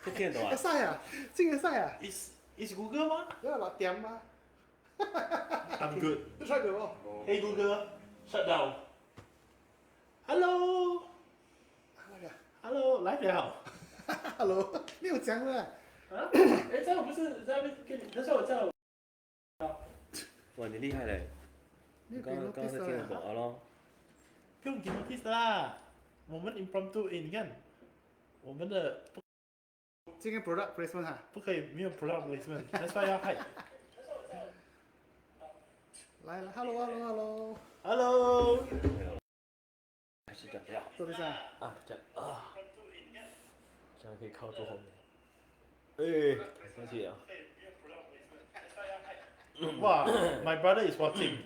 这听得懂啊？会使啊，真会使啊。Is Google 吗要落点嘛。 ？I'm good. You try before. Hey Google, shut down. Hello, 那个 Hello，来了。，Hello，没有讲了。啊？哎，这样我不是在那边跟你，那时候我叫。哇，你厉害嘞！没有刚刚刚才听得懂啊咯。不用给 notice 啦，我们 impromptu 你看，我们的今天 product placement 哈。不可以没有 product placement，that's why 要 hide。来了，Hello，Hello，还是这样比较好坐地上。啊，这样啊，这样可以靠坐后面。哎，生气了。哇，my brother is watching.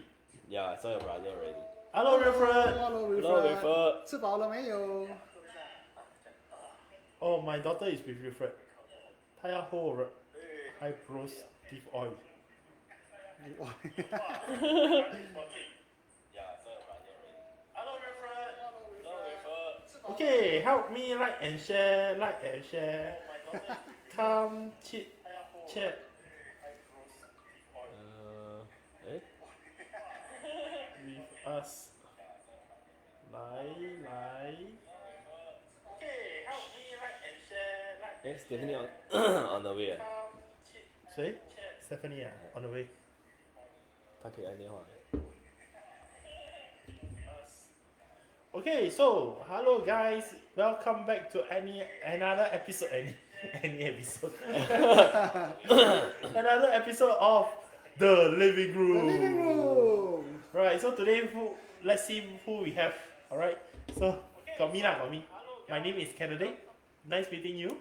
Yeah, I saw your brother already. Hello, Wilfred. Hello Hello, Wilfred. 吃饱了没有？ Oh, my daughter is with Wilfred. 她要 hold eyebrows teeth oil. 哇 Okay, help me like and share, like and share. Come chit chat. 哎 with us. 来。哎，Stephanie on the way 啊？谁？Stephanie 啊，on the way。她可以按电话。Okay, so hello guys, welcome back to another episode. Any episode. Another episode of the living The room. living room. Right. So today, let's see who we have. All right. So got me. My name is Kennedy. Nice meeting you.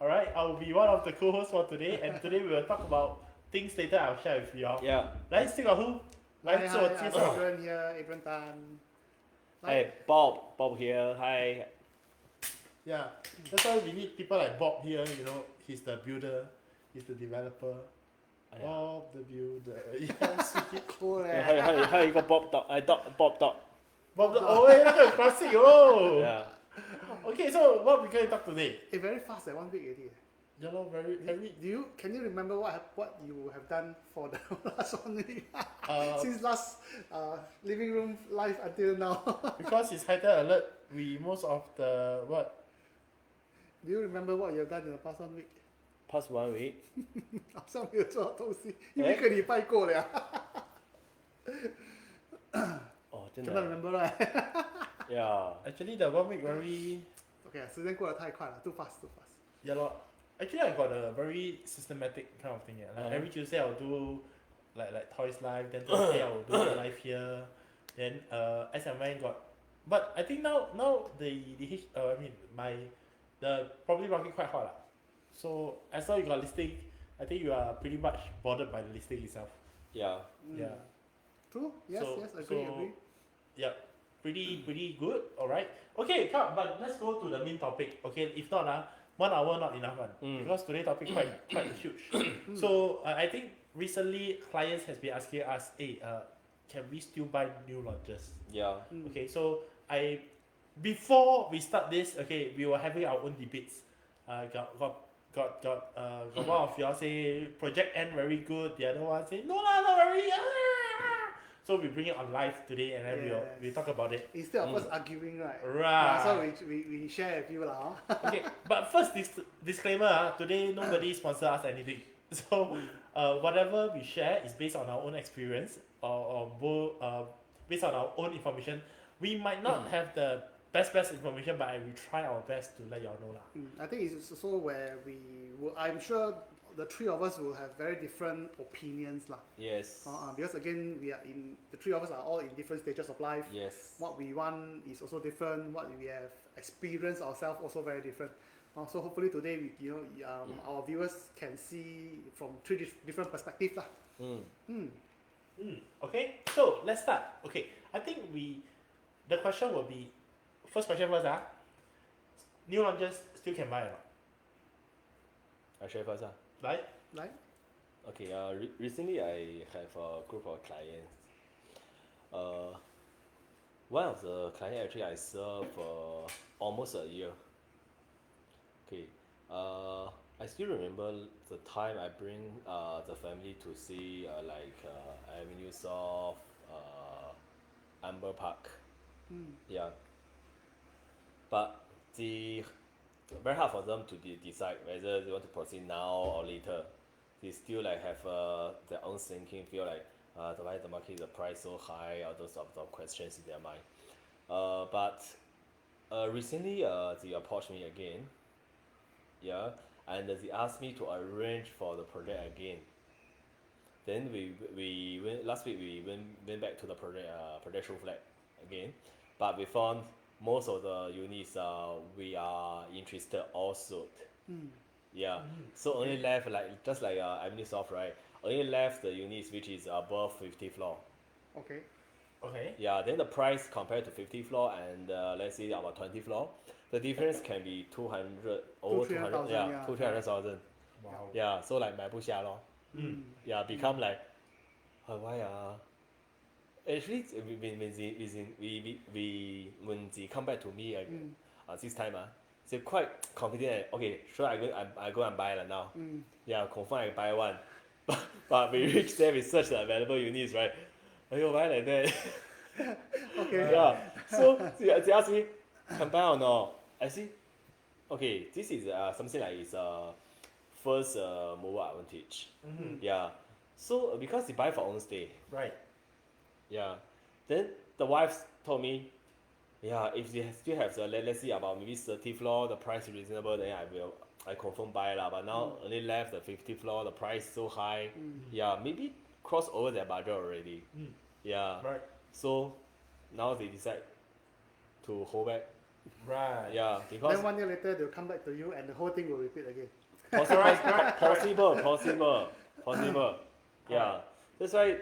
All right. I will be one of the co-hosts for today, and today we will talk about things later. I'll share with you all. Yeah. 来，still got who？来自我介绍。 Adrian here, Adrian Tan. Hey, Bob here. Hi. Yeah, that's why we need people like Bob here. You know, he's the builder, he's the developer. Bob the builder. Yeah, sweet. Cool 咧。还有一个 Bob dog，Bob dog。 Bob the oh, hey, 那个 classic oh. Yeah. Okay, so what we going to talk today? Very fast at 1 week already. Yeah, no, very. Can you remember what you have done for the last 1 week? Since last living room live until now. Because it's highlight alert, we most of the what? Do you remember what you have done in the past 1 week? Past 1 week. 好像没有做东西，因为1个礼拜过了。哦，真真的的。 remember right? Yeah. Actually, the 1 week very. Okay, 时间过得太快了 too fast. Yeah, lor. Actually, I got a very systematic kind of thing. Yeah. Like every Tuesday, I'll do like Toys Live. Then Thursday, I will do the live here. Then as and when got, but I think now I mean the property market quite hot lah. So as long as you got listing, I think you are pretty much bothered by the listing itself. Yeah. Yeah. True? Yes, agree. Yeah, pretty good. All right. Okay, come. But let's go to the main topic. Okay, if not 1 hour not enough one. Because today topic quite huge. So I think recently clients has been asking us, hey, can we still buy new launches? Yeah. Okay, so before we start this, okay, we were having our own debates. Got one of y'all say project end very good. The other one say no lah, not very. So we bring it on live today, and then we talk about it. Instead of us arguing, right? Right. So we share with you lah. Okay, but first disclaimer. Today nobody sponsor us anything. So whatever we share is based on our own experience or based on our own information. We might not have the best information, but we try our best to let y'all know lah. I think it's also where I'm sure the three of us will have very different opinions lah. Yes. Because again, the three of us are all in different stages of life. Yes. What we want is also different. What we have experienced ourselves also very different. So hopefully today, our viewers can see from 3 different perspectives lah. Okay, so let's start. Okay, I think the question will be, first question first new launches still can buy or not? I share first. Right? Okay. Recently I have a group of clients. One of the clients actually I serve for almost a year. Okay. I still remember the time I bring the family to see Avenue Soft, Amber Park. Yeah, but the very hard for them to decide whether they want to proceed now or later. They still like have their own thinking, feel like why the market the price so high, all those sort of questions in their mind. But recently they approached me again, yeah, and they asked me to arrange for the project again. Then we went last week we went back to the project show flat again, but we found most of the units we are interested also. Yeah, so only left like just like Avenue Soft, right? Only left the units which is above 50 floor. Okay. Okay. Yeah, then the price compared to 50 floor and let's say about 20 floor, the difference can be 200 over 200, 200,000, yeah, yeah. 200,000. Wow. Yeah, so like 买不下 lor. Yeah, become like why actually when they come back to me this time they quite confident okay sure I go and buy it now. Yeah, confirm I buy one. But we reach there we search the available units, right? Why like that? Okay. Yeah, so they ask me can buy or not. I see okay, this is something like it's first mover advantage. Yeah, so because they buy for own stay. Right. Yeah, then the wife told me, yeah, if they still have the let's see about maybe 30 floor, the price is reasonable, then I confirm buy lah. But now only left the 50 floor, the price so high. Yeah, maybe cross over their budget already. Yeah, Right. so now they decide to hold back. Right. Yeah, because Then 1 year later they'll come back to you and the whole thing will repeat again. possible. Yeah, that's why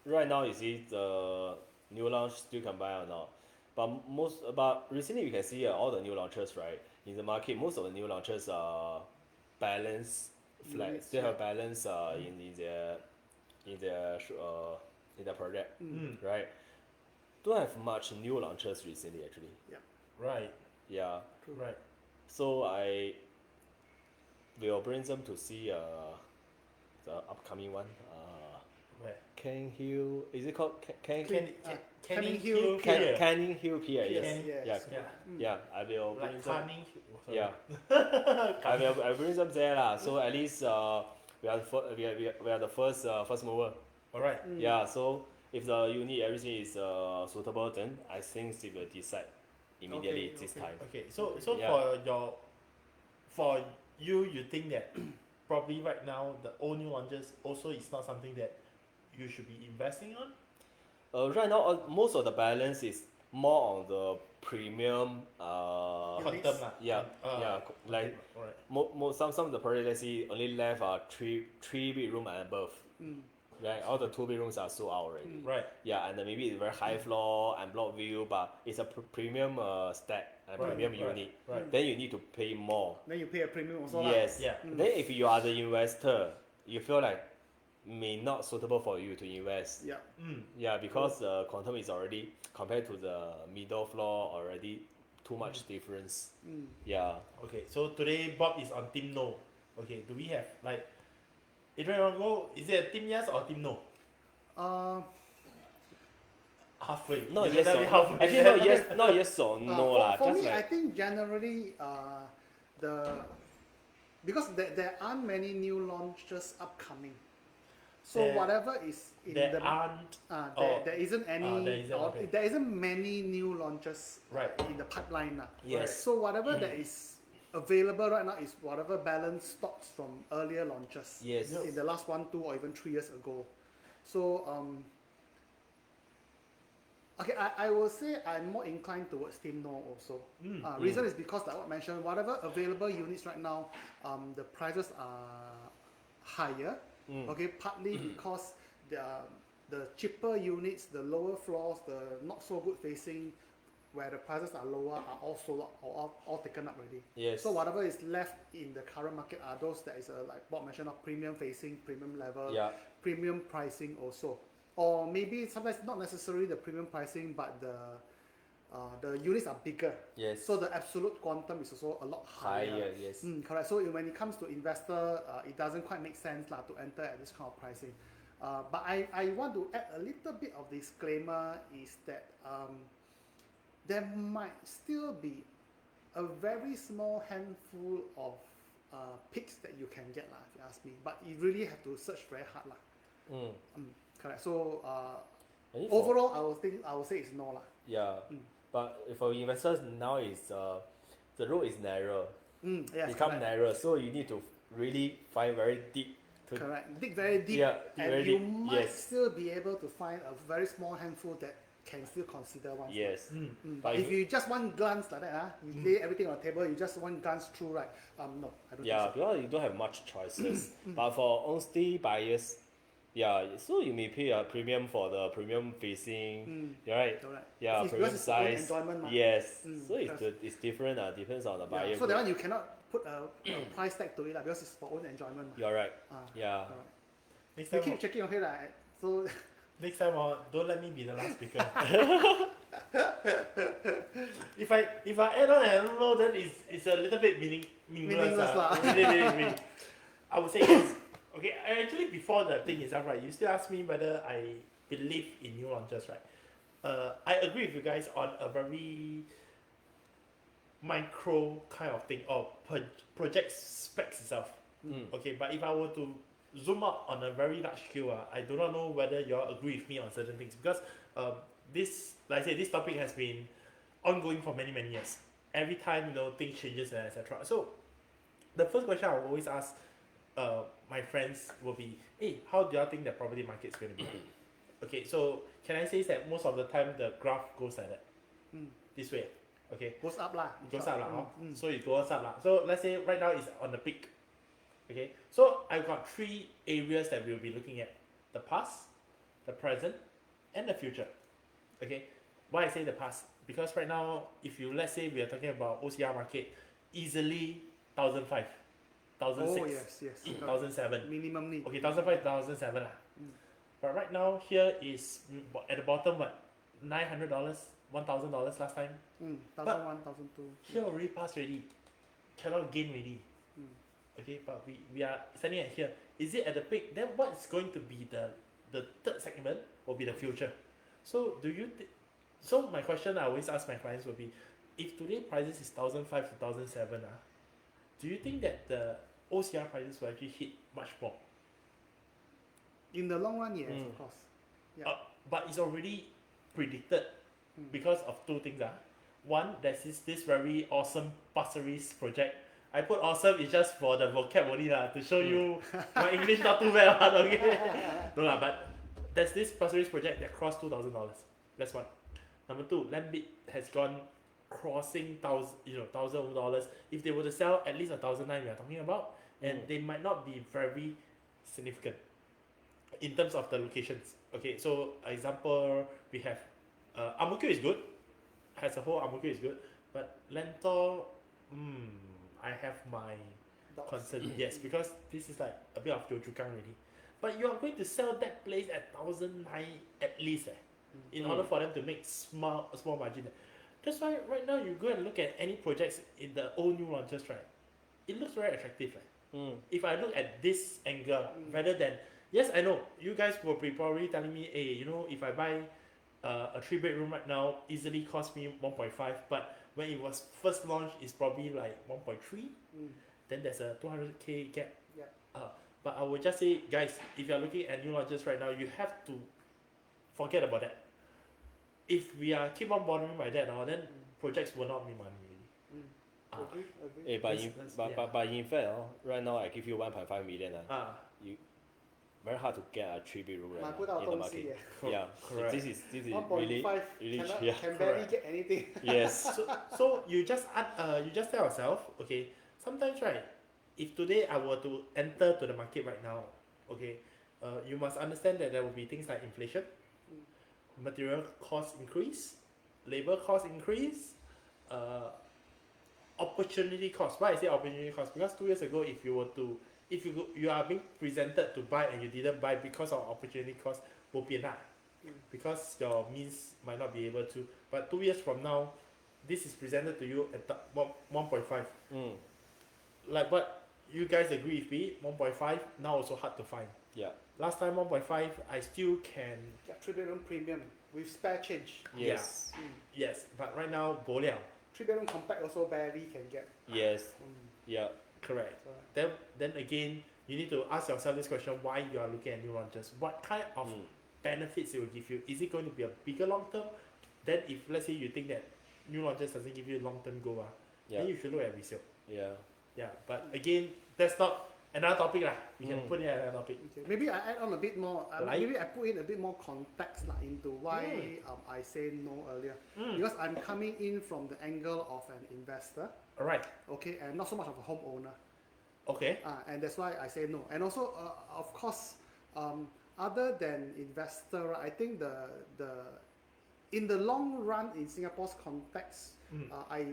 right now you see the new launch still can buy or not. But recently you can see all the new launches, right, in the market. Most of the new launches are balance flat, Units, still have balance in their project, right? Don't have much new launches recently actually. Right. Yeah, Right. so I will bring them to see the upcoming one. Where? Canning Hill, is it called Canning Canning Hill Hill Pier. Pier. Canning Hill Pier? Yes. Canning- Yes. Yeah. Yeah. Yeah, I will bring Like them. Canning. Sorry. Yeah, I will bring them there lah. So at least we are the first mover. All right. Yeah. So if the unit everything is suitable, then I think they will decide immediately Okay, this okay. time. Okay. So Yeah. for you think that probably right now the all new launches also is not something that you should be investing on. Right now, most of the balance is more on the premium. Quantum lah. Yeah, like Alright. some of the projects let's see only left three bedroom and above. Right, all the 2 bedrooms are sold out already. Right. Yeah, and then maybe it's very high floor and block view, but it's a premium stack and Right, premium right, unit. right. Then you need to pay more. Then you pay a premium also lah. Yes. Yeah. Then if you are the investor, you feel like may not suitable for you to invest. Yeah. Yeah, because the quantum is already compared to the middle floor already too much difference. Yeah. Okay. So today Bob is on team no. Okay. Do we have like Adrian want to go? Is it a team yes or team no? Halfway. No, You yes tell or me halfway. actually not yes or no lah. For Just me, I like think generally because there aren't many new launches upcoming. So There- whatever is in There the aren't. there isn't any there isn't, okay. there isn't many new launches Right. in the pipeline lah. yes. So whatever that is available right now is whatever balance stocks from earlier launches Yes. in the last 1, 2, or even 3 years ago. So okay, I will say I'm more inclined towards Team No also. Reason is because like what I mentioned, whatever available units right now, the prices are higher. Okay, partly because the cheaper units, the lower floors, the not so good facing, where the prices are lower, are all sold out or all taken up already. Yes. So whatever is left in the current market are those that is like Bob mentioned of premium facing, premium level, Yeah. premium pricing also. Or maybe sometimes not necessarily the premium pricing, but the the units are bigger. Yes. So the absolute quantum is also a lot higher. Higher, yes. Correct. So when it comes to investor, it doesn't quite make sense to enter at this kind of pricing. But I want to add a little bit of disclaimer is that there might still be a very small handful of picks that you can get, if you ask me. But you really have to search very hard. Correct. So overall, I will say it's no. Yeah. But for investors now is the road is narrow. Yes, Become correct. narrow, so you need to really find very deep. Correct. Dig very deep, Yeah, dig and very you deep, might yes. still be able to find a very small handful that can still consider one. Yes. But if you just one glance like that, you lay everything on the table, you just one glance through, right? No, I don't Yeah, think so. because you don't have much choices. But for on-stay buyers, yeah, so you may pay a premium for the premium facing, right? Correct. Yeah, It's premium because it's your own size. enjoyment, mah. Yes. So because- it's different. Depends on the buyer. Yeah, so that one you cannot put a price tag to it because it's for own enjoyment. You're right. Ah, Yeah. correct. Next You time, keep checking your head, right? So next time, don't let me be the last speaker. if I add on and I don't know, then it's a little bit meaningless. Meaningless lah. Really. I would say yes. Okay, actually before the thing is up, right, you still ask me whether I believe in new launches, right? I agree with you guys on a very micro kind of thing or project specs itself. Okay, but if I were to zoom out on a very large scale, I do not know whether you all agree with me on certain things because this, like I said, this topic has been ongoing for many years. Every time things changes and etc. So the first question I will always ask my friends will be, hey, how do you think the property market is going to be? Okay, so can I say that most of the time the graph goes like that, this way, okay? goes up lah. It goes up lah, so it goes up lah. So let's say right now it's on the peak. Okay, so I've got 3 areas that we'll be looking at: the past, the present, and the future. Okay, why I say the past? Because right now, if you let's say we are talking about OCR market, easily 1,005, 1,006, Oh yes. 1,007. Minimum need. Okay, 1,005, 1,007 lah. But right now here is at the bottom what, $900, $1,000 last time. 1,001, 1,002. Here already passed already, cannot gain already. Okay, but we are standing at here. Is it at the peak? Then what's going to be the third segment will be the future. So do you so my question I always ask my clients will be, if today prices is 1,005 to 1,007, do you think that the OCR prices will actually hit much more? In the long run, yes, of course. Yeah. But it's already predicted because of 2 things. One, there's this very awesome Pasir Ris project. I put awesome is just for the vocab only to show you my English not too bad. Okay. No but there's this Pasir Ris project that crossed $2,000. That's one. Number 2, land bid has gone crossing $1,000. If they were to sell at least 1,009, we are talking about, and they might not be very significant in terms of the locations. Okay, so example we have Ang Mo Kio is good, as a whole Ang Mo Kio is good, but Lentor, I have my concern. Yes, because this is like a bit of Yio Chu Kang already. But you are going to sell that place at 1,009 at least, in order for them to make small margin. That's why right now you go and look at any projects in the old new launches, right? It looks very attractive. If I look at this angle, rather than, yes, I know you guys will be probably telling me, hey, if I buy a 3-bedroom right now, easily cost me 1.5, but when it was first launched, it's probably like 1.3. Then there's a 200k gap. But I would just say, guys, if you're looking at new launches right now, you have to forget about that. If we are keep on bothering by that, then projects will not make money. Agree. But in fact, right now I give you 1.5 million. You very hard to get a 3-bedroom in the market. Yeah, correct. This is 1.5 really can barely get anything. Yes. So you just tell yourself, okay, sometimes right, if today I were to enter to the market right now, okay, you must understand that there will be things like inflation, material cost increase, labor cost increase, opportunity cost. Why I say opportunity cost? Because 2 years ago, if you are being presented to buy and you didn't buy because of opportunity cost, will be not. because your means might not be able to. But 2 years from now, this is presented to you at 1.5. Like what you guys agree with me, 1.5 now also hard to find. Yeah. Last time 1.5, I still can. Yeah, 3-bedroom premium with spare change. Yes. Yes, but right now, bo liao. 3-bedroom compact also barely can get. Yes. Yeah. Correct. Correct. Then again, you need to ask yourself this question: why you are looking at new launches? What kind of benefits it will give you? Is it going to be a bigger long term? Then, if let's say you think that new launches doesn't give you a long term goal, then you should look at resale. Yeah. Yeah, but again, that's not another topic lah. We can put it as another topic. Okay. Maybe I add on a bit more. Like? Maybe I put in a bit more context into why I say no earlier. Because I'm coming in from the angle of an investor. All right. Okay, and not so much of a homeowner. Okay. And that's why I say no. And also, of course, other than investor, I think the in the long run in Singapore's context, I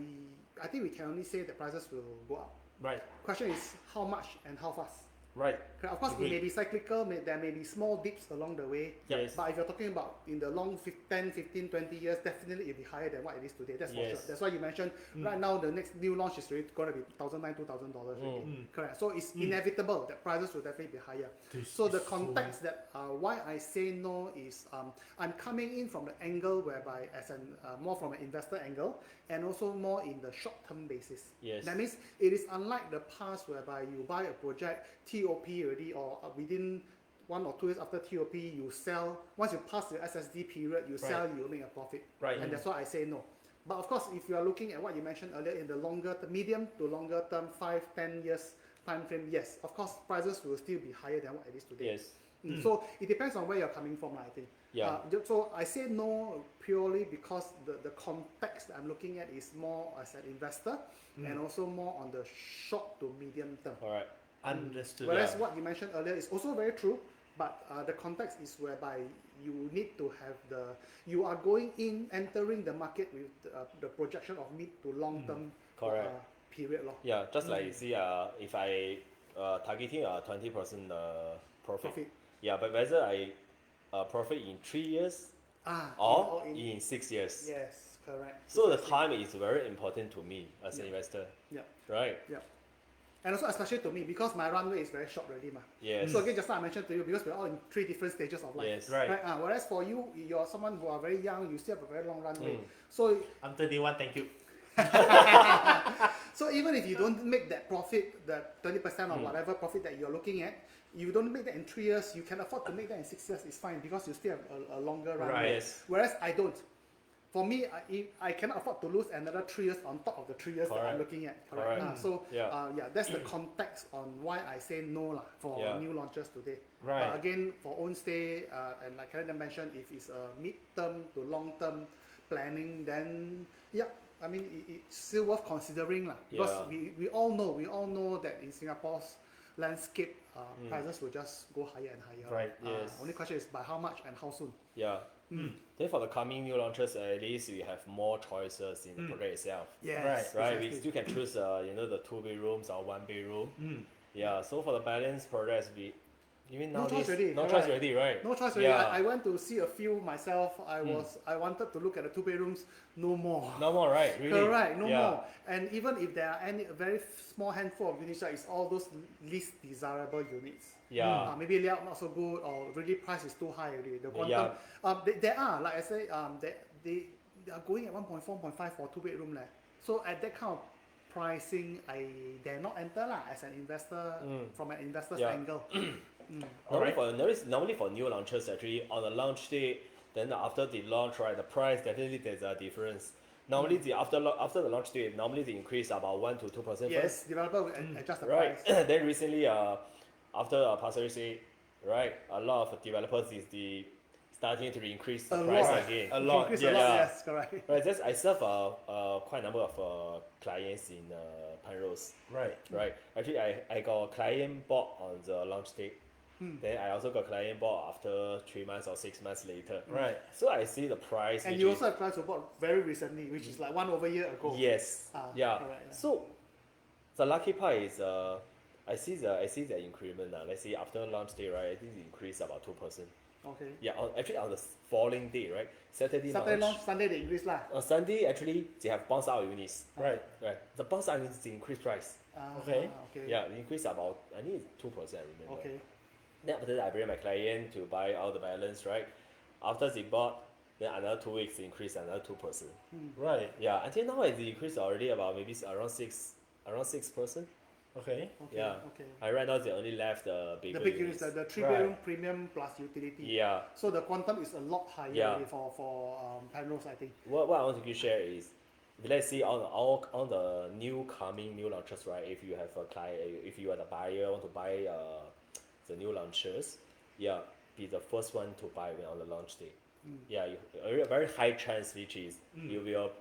think we can only say the prices will go up. Right. Question is how much and how fast. Right. Of course, Agreed. it may be cyclical, there may be small dips along the way. Yes. But if you're talking about in the long 10, 15, 20 years, definitely it'll be higher than what it is today. That's for sure. That's why you mentioned right now the next new launch is going to be $1,900, $2,000. Correct. So it's inevitable that prices will definitely be higher. So the context that why I say no is I'm coming in from the angle whereby as an more from an investor angle and also more in the short-term basis. Yes. That means it is unlike the past whereby you buy a project TOP already or within 1 or 2 years after TOP you sell. Once you pass the SSD period, you sell, you make a profit. Right. And that's why I say no. But of course, if you are looking at what you mentioned earlier in the medium to longer term, 5, 10 years time frame, yes, of course, prices will still be higher than what it is today. Yes. So it depends on where you're coming from, I think. Yeah. So I say no purely because the context that I'm looking at is more as an investor and also more on the short to medium term. All right. Understood. Whereas what you mentioned earlier is also very true, but the context is whereby you need to have you are entering the market with the projection of mid to long term period. Yeah, just like you see, if I targeting a 20% profit. Yeah, but whether I profit in 3 years or in 6 years. Yes, correct. So the time is very important to me as an investor. Yeah. Right. Yeah. And also especially to me because my runway is very short already. Yes. So again, just like I mentioned to you, because we're all in 3 different stages of life. Yes. Right. Whereas for you, you're someone who are very young, you still have a very long runway. So I'm 31, thank you. so even if you don't make that profit, the 20% or whatever profit that you're looking at, you don't make that in 3 years, you can afford to make that in 6 years, it's fine because you still have a longer runway. Right. Yes. Whereas I don't. For me, I cannot afford to lose another 3 years on top of the 3 years that I'm looking at. Correct. So that's the context on why I say no for new launches today. Right. But again, for own stay, and like Karen mentioned, if it's a mid-term to long-term planning, then I mean it's still worth considering because we all know that in Singapore's landscape, prices will just go higher and higher. Right. Yes. Only question is by how much and how soon. Yeah. Then for the coming new launches, at least we have more choices in the project itself. Yes. Right. Exactly. We still can choose the 2 bedrooms or 1 bedroom. Yeah. So for the balance projects, No choice already. No choice already, right? No choice already. I went to see a few myself. I wanted to look at the 2 bedrooms. No more. No more, right? Really? Correct. No more. And even if there are any very small handful of units, it's all those least desirable units. Yeah. Maybe layout not so good or really price is too high already. The quantum. There are, like I say, they are going at 1.4, 1.5 for 2 bedroom. So at that kind of pricing, I dare not enter as an investor from an investor's angle. Normally for new launches, actually on the launch day, then after the launch, right, the price definitely there's a difference. Normally after the launch day, normally they increase about 1 to 2% Yes, first. developer will adjust the Right. price. Then recently, after Pasir Ris Day, right, a lot of developers is starting to increase the price again. A lot. Increase a lot, yes, correct. Right. I serve quite a number of clients in Penrose. Right. Right. Actually, I got a client bought on the launch day. Then I also got client bought after 3 months or 6 months later. Right. So I see the price. And you also have clients who bought very recently, which is like 1 over year ago. Yes. Correct, yeah. So the lucky part is I see the increment now. Let's say after launch day, right? I think it increased about 2%. Okay. Yeah, actually on the following day, right? Saturday Saturday launch. launch, Sunday they increase lah. On Sunday, actually, they have bounce out units. Right. Right. The bounce out units, they increase price. Okay. Okay. Yeah, they increase about, I think it's 2%, remember. Okay. Then after that, I bring my client to buy all the balance, right? After they bought, then another 2 weeks, they increase another 2%. Right. Yeah, until now, they increase already about maybe around 6%. Okay. Okay. Yeah. Okay. Right now, they only left the bigger The big units. units, the 3 Right. bedroom premium plus utility. Yeah. So the quantum is a lot higher Yeah. already for Penrose, I think. What I want to share is, let's see on the new launches, right? If you have a client, if you are the buyer want to buy the new launches, yeah, be the first one to buy when on the launch day. Yeah, a very high chance which is you will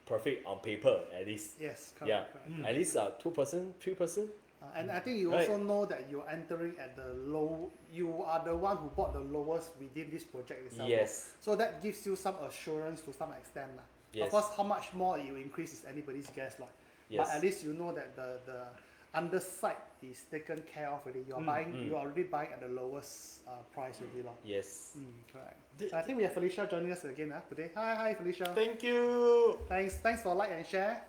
profit on paper at least. Yes, correct. Yeah, correct. at least 2%, 3%. And I think you Right. also know that you're entering at the low, you are the one who bought the lowest within this project itself. Yes. So that gives you some assurance to some extent. Lah. Yes. Of course, how much more you increase is anybody's guess. Lah. Yes. But at least you know that the underside is taken care of already. You're you're already buying at the lowest price already. Lah. Yes. Correct. Did- So I think we have Felicia joining us again today. Hi Felicia. Thank you. Thanks for like and share.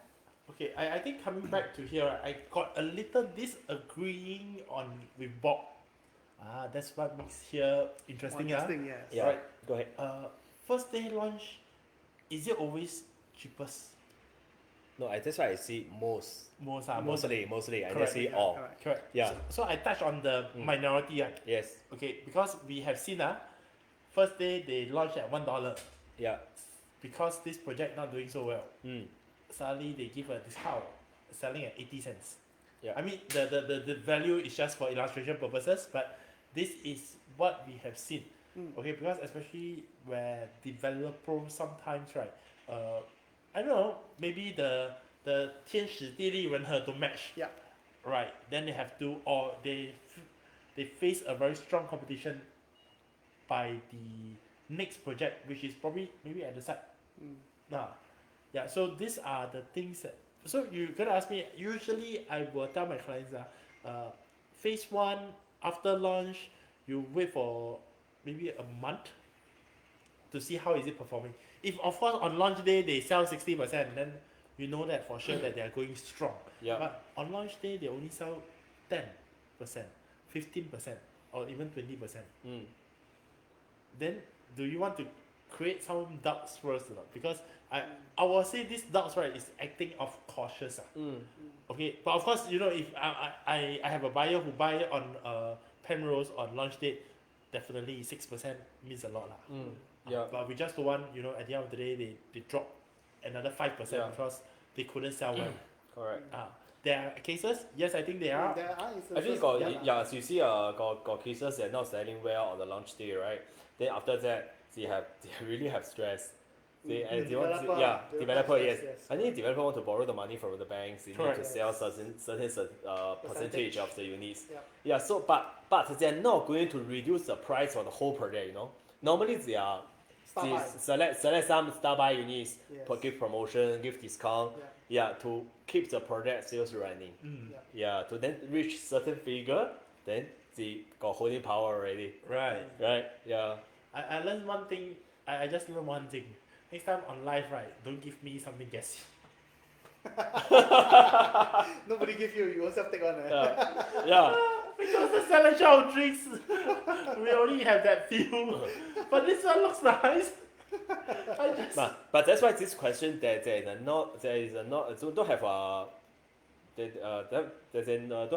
Okay, I think coming back to here, I got a little disagreeing on with Bob. That's what makes here interesting. Interesting, yes. Yeah. Right. Go ahead. First day launch, is it always cheapest? No, that's why I see most. Most Mostly. I don't Correct, see yeah, all. correct. correct. Yeah. So I touched on the minority. Yes. Okay, because we have seen first day they launched at $1 Yeah. because this project not doing so well. Mm. Suddenly they give a discount, selling at 80 cents. Yeah. I mean the value is just for illustration purposes, but this is what we have seen. Okay, because especially where developer sometimes right, I don't know, maybe the 天时地利人和 to match. Yeah. Right, then they have to, or they face a very strong competition by the next project, which is probably maybe at the side. Yeah, so these are the things that, so you're gonna ask me, usually I will tell my clients phase 1 after launch, you wait for maybe a month to see how is it performing. If of course on launch day they sell 60%, then you know that for sure that they are going strong. Yeah. But on launch day they only sell 10%, 15%, or even 20%. Then do you want to create some doubts first or not? Because I will say this doubts right is acting of cautious. Okay, but of course, you know, if I have a buyer who buy on Penrose on launch date, definitely 6% means a lot lah. Yeah. But we just don't want, you know, at the end of the day they drop another 5% because they couldn't sell well. Correct. There are cases, yes, I think there are. There are instances. Actually, as you see, got cases that are not selling well on the launch day, right? Then after that, they really have stress. They want to, developer, yes. I think developer want to borrow the money from the banks. They need to sell certain percentage of the units. Yeah. So but they're not going to reduce the price for the whole project. You know, normally they select some star buy units, give promotion, give discount. Yeah, to keep the project sales running. Yeah, to then reach certain figure, then they got holding power already. Right. Yeah. I learned one thing. I just learned one thing. Next time on live, right, don't give me something guessy. Nobody give you, you also take on. Yeah. Because the seller show drinks, we only have that few. But this one looks nice. But that's why this question don't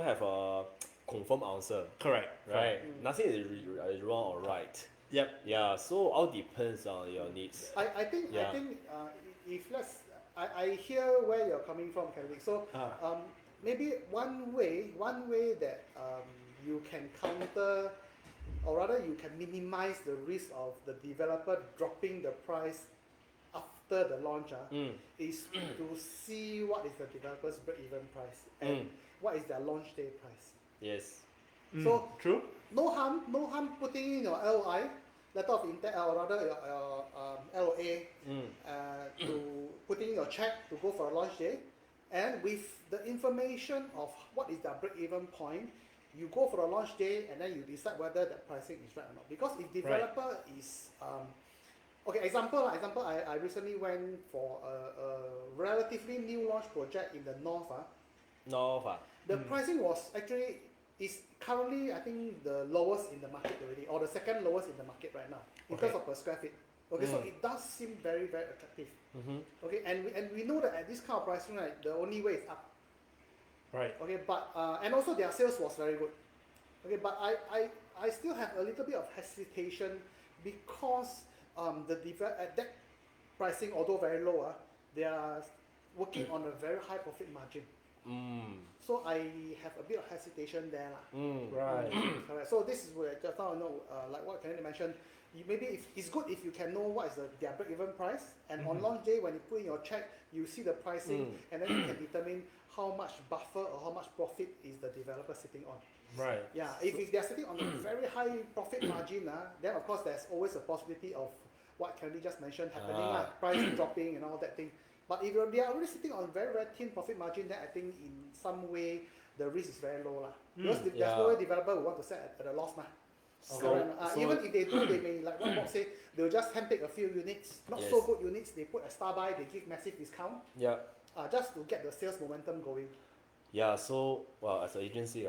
have a confirmed answer. Correct. Right. Nothing is wrong or right. Yep. Yeah. So all depends on your needs. I think if I hear where you're coming from, Kevin. So maybe one way that you can counter, or rather you can minimize the risk of the developer dropping the price after the launch is to see what is the developer's break-even price and what is their launch day price. Yes. So true. No harm putting in your LOI, letter of intent, or rather your LOA, to putting in your check to go for a launch day, and with the information of what is their break-even point, you go for the launch day and then you decide whether that pricing is right or not. Because if developer is okay, example, I recently went for a relatively new launch project in the north. The pricing was actually is currently I think the lowest in the market already, or the second lowest in the market right now in terms of per square feet. Okay, so it does seem very very attractive. Okay, and we know that at this kind of pricing, right, the only way is up. Right. Okay, but and also their sales was very good. Okay, but I still have a little bit of hesitation because at that pricing, although very low, they are working on a very high profit margin. So I have a bit of hesitation there. Right. Correct. So this is where just now I know, like what Kennedy mentioned, maybe if it's good if you can know what is their break-even price, and on launch day when you put in your check, you see the pricing, and then you can determine how much buffer or how much profit is the developer sitting on. Right. Yeah, if they're sitting on a very high profit margin, then of course there's always a possibility of what Kennedy just mentioned happening, price dropping and all that thing. But if they are already sitting on very, very thin profit margin, then I think in some way the risk is very low. Because there's no way developer will want to set at a loss. So even if they do, they may, like what Bob said, they'll just handpick a few units, not so good units, they put a star buy, they give massive discount. Just to get the sales momentum going. Yeah, so, well, as an agency,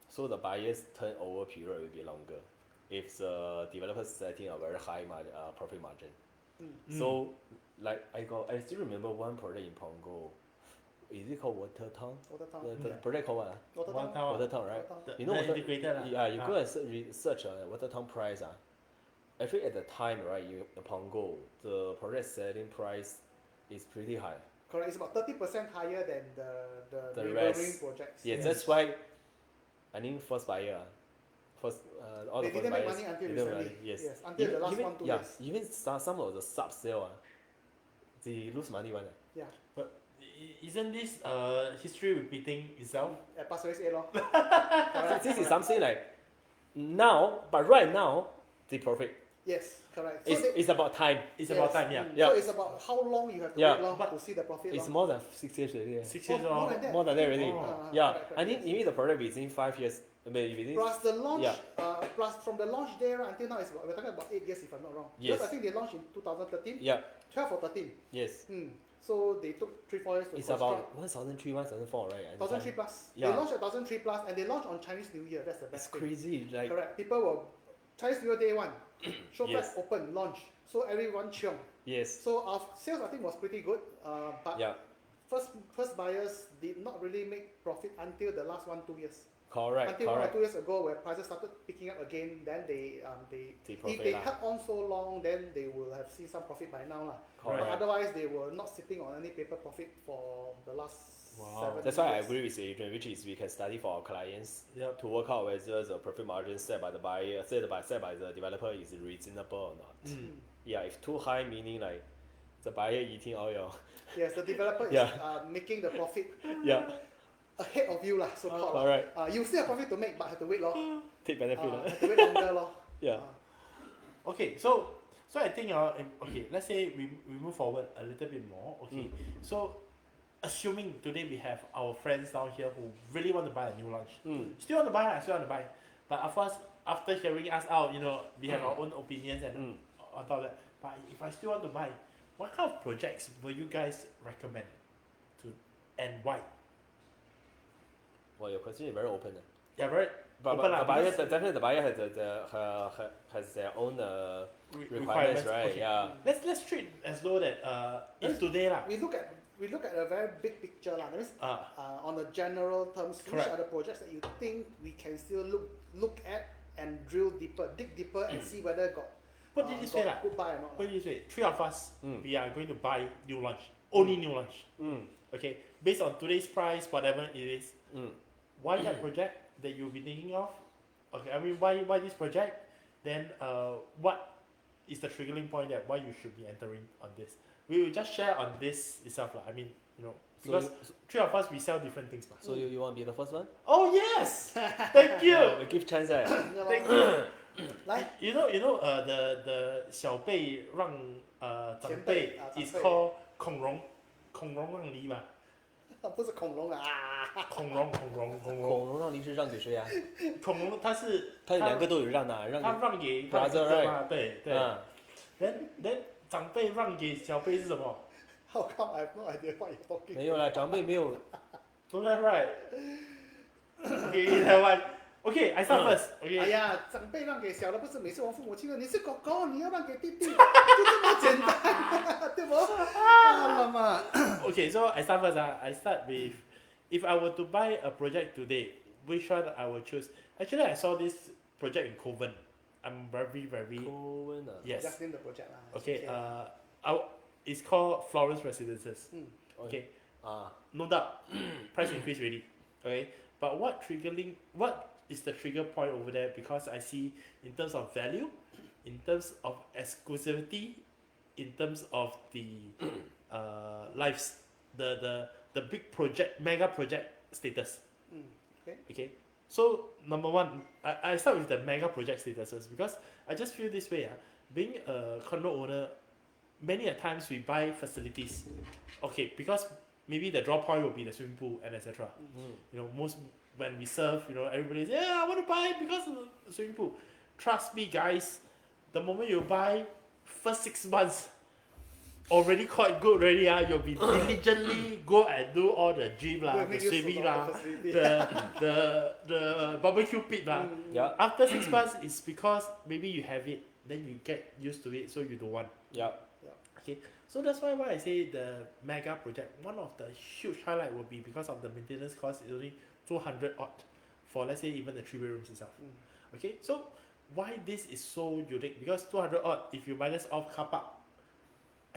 so the buyer's turnover period will be longer if the developer is setting a very high profit margin. So, like I still remember one project in Pongo. Is it called Watertown? The project called what? Watertown, right? You know, you go and search Watertown price. Actually, at the time, right, the Pongo, the project selling price is pretty high. Correct, it's about 30% higher than the neighboring projects. Yes, that's why I think first buyer, all they the first didn't buyers, make money until recently. Yes, until the last 1-2 years. Even some of the sub sale, they lose money one. Yeah. But isn't this history repeating itself? At Pasir Ris A lor. This is something like now, but right now, they profit. Yes, correct. So it's about time. It's about time, So it's about how long you have to wait to see the profit. It's more than 6 years already. 6 years more than that already. Correct. I think you need the project within 5 years. Plus the launch, plus from the launch day until now, we're talking about 8 years if I'm not wrong. Yes. Because I think they launched in 2013. 12 or 13. Yes. So they took 3-4 years to It's about 1003, 1004, right? 1003 plus. They launched at 1003 plus, and they launched on Chinese New Year. That's the best thing. It's crazy. Like, correct. People were Chinese New Year day one. Show press open, launch. So everyone chiong. Yes. So our sales I think was pretty good. But first buyers did not really make profit until the last 1-2 years. Correct. Until 1 or 2 years ago, where prices started picking up again, then if they held on so long, then they will have seen some profit by now. But otherwise, they were not sitting on any paper profit for the last 7 That's years. why I agree with Adrian, which is we can study for our clients to work out whether the profit margin set by the buyer, set by the developer is reasonable or not. Yeah, if too high, meaning like the buyer eating all your. Yes, the developer is making the profit. Ahead of you, so called. Alright. You still have profit to make, but have to wait, Take benefit. have to wait longer, Okay, so I think okay, let's say we move forward a little bit more. Okay, so assuming today we have our friends down here who really want to buy a new launch, still want to buy, but of course after hearing us out, we have our own opinions and on top of that. But if I still want to buy, what kind of projects will you guys recommend and why? Well, your question is very open. Yeah, very. But the buyer, definitely the buyer has their own requirements, right? Okay. Yeah. Let's treat as though that if today we look at a very big picture that means on the general terms, which are the projects that you think we can still look at and dig deeper and see whether got put it this way good buy or not. Put it this way, 3 of us we are going to buy new launch, only new launch. Okay, based on today's price, whatever it is. Why that project that you'll be thinking of? Okay, I mean why this project? Then what is the triggering point that why you should be entering on this? We will just share on this itself. I mean, because 3 of us we sell different things. So you want to be the first one? Oh yes! Thank you! We give chance. Thank you! the 小辈让长辈 is called 孔融让梨嘛。不是恐龙啊，恐龙恐龙让利是让给谁啊？恐龙它是他两个都有让啊，让他给让给 brother 对 right？吗？对对。啊， then 长辈让给小辈是什么 How come I have no idea what you're talking? 没有啦，长辈没有。 ？Don't have right. Okay, that one. Okay, I start first. 哎 Okay. 呀，长辈让给小的，不是每次我父母亲的，你是狗狗，你要让给弟弟，就这么简单，对不？啊嘛， Okay, so I start first. I start with if I were to buy a project today, which one I will choose? Actually, I saw this project in Kovan. I'm very 抠温啊。 yes. Just name the project 啦。 Okay. It's called Florence Residences. 嗯 Okay. 啊， No doubt, price increase already. Okay, but what is the trigger point over there? Because I see in terms of value, in terms of exclusivity, in terms of the lives, the big project, mega project status. Okay. Okay, so number one, I start with the mega project statuses because I just feel this way. Being a condo owner, many a times we buy facilities. Okay, because maybe the draw point will be the swimming pool and etc. You know, most when we serve, you know, everybody's yeah, I want to buy because of the swimming pool. Trust me, guys. The moment you buy, first 6 months, already quite good already. You'll be diligently go and do all the gym Go lah, and the make use of swimming all lah, the facility. the barbecue pit lah. Mm. After 6 months, it's because maybe you have it, then you get used to it, so you don't want. Yep. Okay, so that's why I say the mega project, one of the huge highlight will be because of the maintenance cost is only 200 odd for let's say even the 3 bedrooms itself. Okay, so why this is so unique? Because 200 odd, if you minus off car park,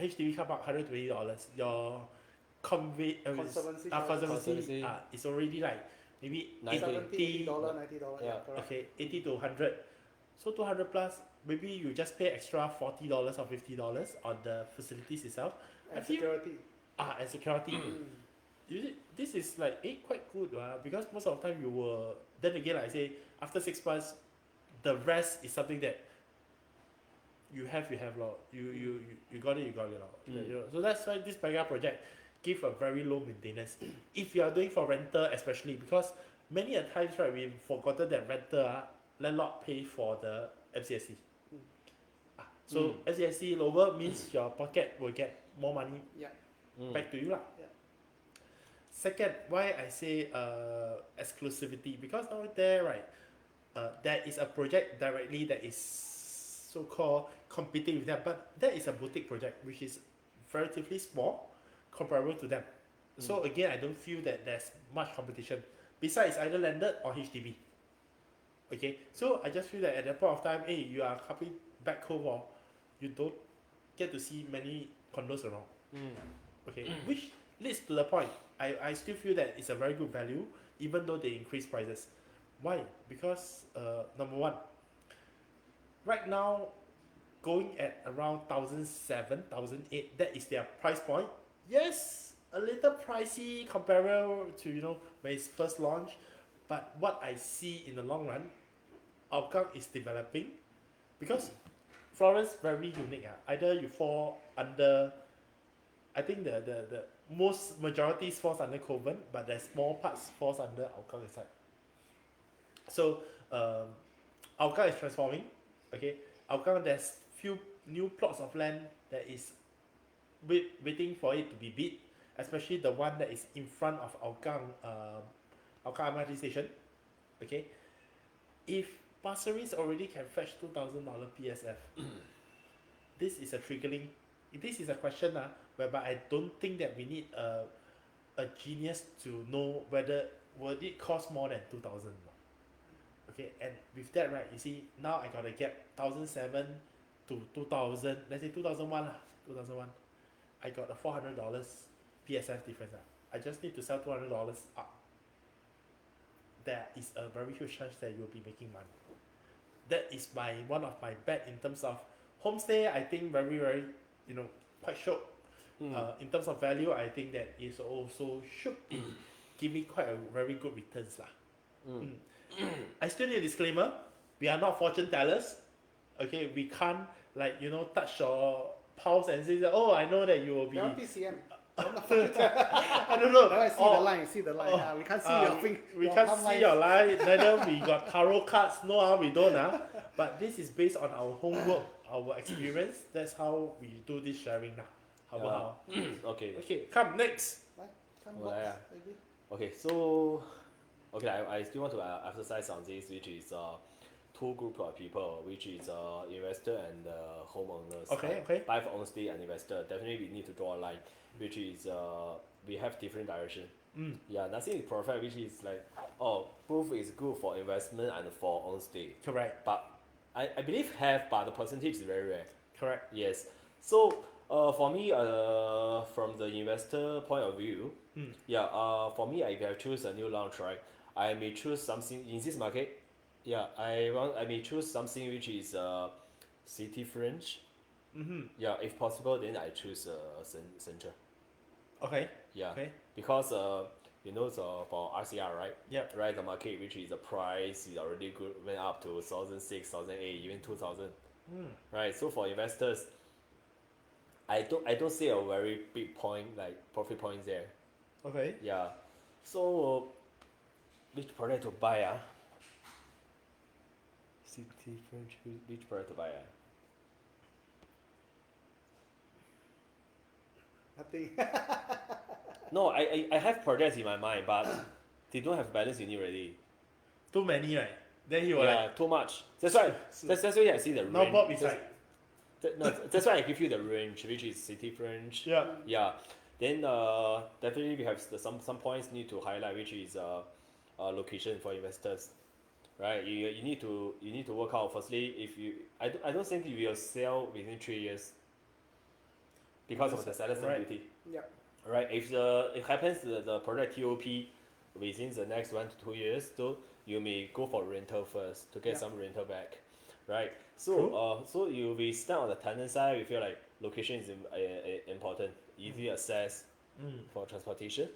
HDB car park $120, your Conservancy conservancy is already like maybe $70, $80, $80. $90. Yeah. Correct. Okay, 80 to 100. So 200 plus, maybe you just pay extra $40 or $50 on the facilities itself. And I feel- security. And security. This is like quite good because most of the time you will. Then again, like I say, after 6 months, the rest is something that you have lor. You got it lor. You know, so that's why this mega project give a very low maintenance. If you are doing for rental, especially because many a times right we've forgotten that rental landlord pay for the MCSC. So MCSC lower means your pocket will get more money Yeah. back to you lah. Yeah. Second, why I say exclusivity, because now there right, there is a project directly that is so-called competing with them, but that is a boutique project which is relatively small comparable to them. So again, I don't feel that there's much competition besides either landed or HDB. Okay, so I just feel that at that point of time, hey, you are coming back home or you don't get to see many condos around. Okay, which leads to the point. I still feel that it's a very good value, even though they increase prices. Why? Because number one, right now, going at around 1,007, 1,008, that is their price point. Yes, a little pricey comparable to when it's first launched, but what I see in the long run, Hougang is developing, because Florence very unique. Either you fall under, I think the most majority falls under Kovan, but there's small parts falls under Hougang inside. So Hougang is transforming. Okay, Hougang there's few new plots of land that is waiting for it to be built, especially the one that is in front of Hougang MRT station. Okay, if Pasir Ris already can fetch $2,000 PSF, this is a triggering. This is a question whereby I don't think that we need a genius to know whether would it cost more than 2,000. Okay, and with that right, you see now I got a gap 1,007 to 2,000. Let's say 2001 2001. I got a $400 PSF difference. I just need to sell $200 up. There is a very huge chance that you'll be making money. That is one of my bet in terms of homestay. I think very quite short. In terms of value, I think that is also should be give me quite a very good returns lah. I still need a disclaimer. We are not fortune tellers. Okay, we can't touch your pulse and say that, oh, I know that you will be. You're on PCM. I don't know. Now I see Oh, the line. See the line. oh, We can't see your finger. We can't see your line. Neither we got tarot cards. No, we don't. But this is based on our homework, our experience. That's how we do this sharing now. How about how? Okay. Okay, come next. Yeah. Okay, so I still want to emphasize on this, which is two group of people, which is investor and homeowners. Okay, okay. Buy for homestay and investor. Definitely, we need to draw a line, which is we have different direction. Yeah, nothing is perfect, which is like both is good for investment and for homestay. Correct. But I believe have, but the percentage is very rare. Correct. Yes. So for me, from the investor point of view, for me, if I choose a new launch, right, I may choose something in this market. Yeah, I may choose something which is city fringe. Yeah, if possible, then I choose Central. Okay. Yeah. Okay. Because so for RCR, right? Yep. Right, the market which is the price is already good, went up to 2006, 2008, even 2000. Right. So for investors, I don't see a very big point like profit points there. Okay. Yeah. So which product to buy? City French. Which product to buy? Nothing. No, I have projects in my mind, but they don't have balance unit already. Too many, right? Then you were Yeah, too much. That's why. That's why I see the range. now Bob is like, No, that's why I give you the range, which is city French. yeah. Yeah. Then definitely we have some points need to highlight, which is location for investors, right? You need to work out firstly if you I don't think you will sell within 3 years because of the seller's Right. duty. Yep. Right. If it happens the product TOP within the next 1 to 2 years, so you may go for rental first to get some rental back, right? So so you will start on the tenant side. We feel like location is important, easy access for transportation,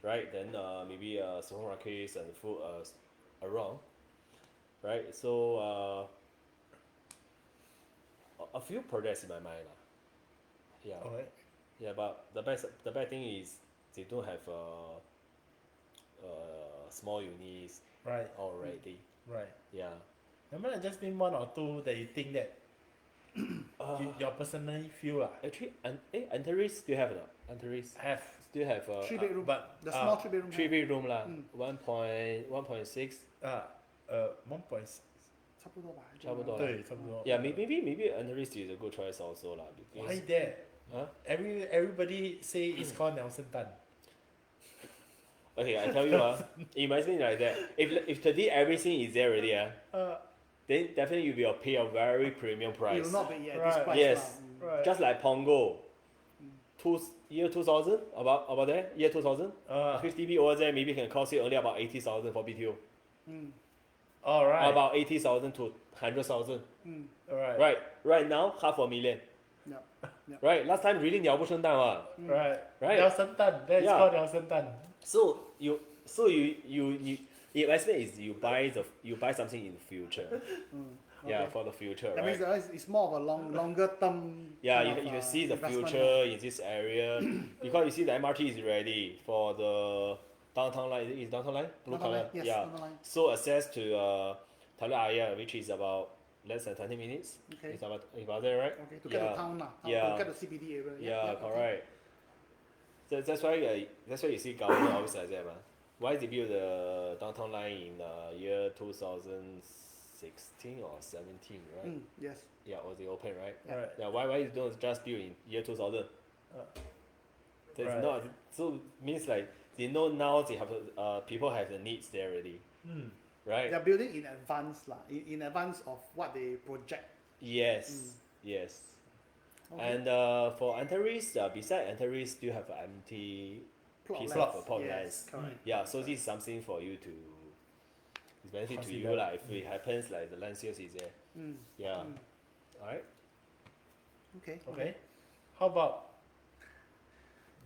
right? Then maybe supermarkets and food around, right? So a few projects in my mind, yeah. Alright. Yeah, but the bad thing is they don't have small units Right. already. Right. Yeah. Remember, just name one or two that you think that you personally feel lah. Actually, Antares still have no? Antares Have. still have 3 bedroom. But The small 3 bedroom. 3 bedroom lah, 1.6. 1.4差不多吧。差不多。对，差不多。 Yeah, maybe Antares is a good choice also lah. Why that? Huh? Everybody say it's called Nelson Tan. Okay, I tell you it reminds me like that. If today everything is there already then definitely you will pay a very premium It price. will not be at Right. this price. Yes. Right. Just like Pongo, year 2000, about there, year 2000. 50B over there maybe can cost you only about 80,000 for BTO. Alright. About 80,000 to 100,000. Alright. Right now, 500,000. Yep. Yep. Right, last time really 鸟不生蛋 Right. Right. Nelson Tan. That's Yeah. called Nelson Tan. So you investment is you buy something in the future. Yeah, Okay. for the future, That right? means it's more of a longer term. Yeah, kind of, you see the investment. future in this area because you see the MRT is ready for the downtown line. Is it downtown line? Blue Downtown color. line, yes, yeah. downtown line. So access to Teluk Ayer, which is about less than 20 minutes. Okay. It's about there, right? Okay, to get yeah. to town now. Yeah. To get the CBD area. Yeah, okay. correct. That's why you see government always like that, man. Why they build the downtown line in year 2016 or 17, right? Yes. Yeah, or they open, right? Yeah. Right. Yeah, why you don't just build in year 2000? There's Right. not, so means like they know now they have people have the needs there already, right? They are building in advance lah. In advance of what they project. Yes, yes. Okay. And for Antares, beside Antares, still have an empty piece lands. of plot Yes, lands. correct. Yeah, so this is something for you to it's benefit to you Consider. like if it happens like the land sales is there. Yeah. Alright. Okay. Okay. How about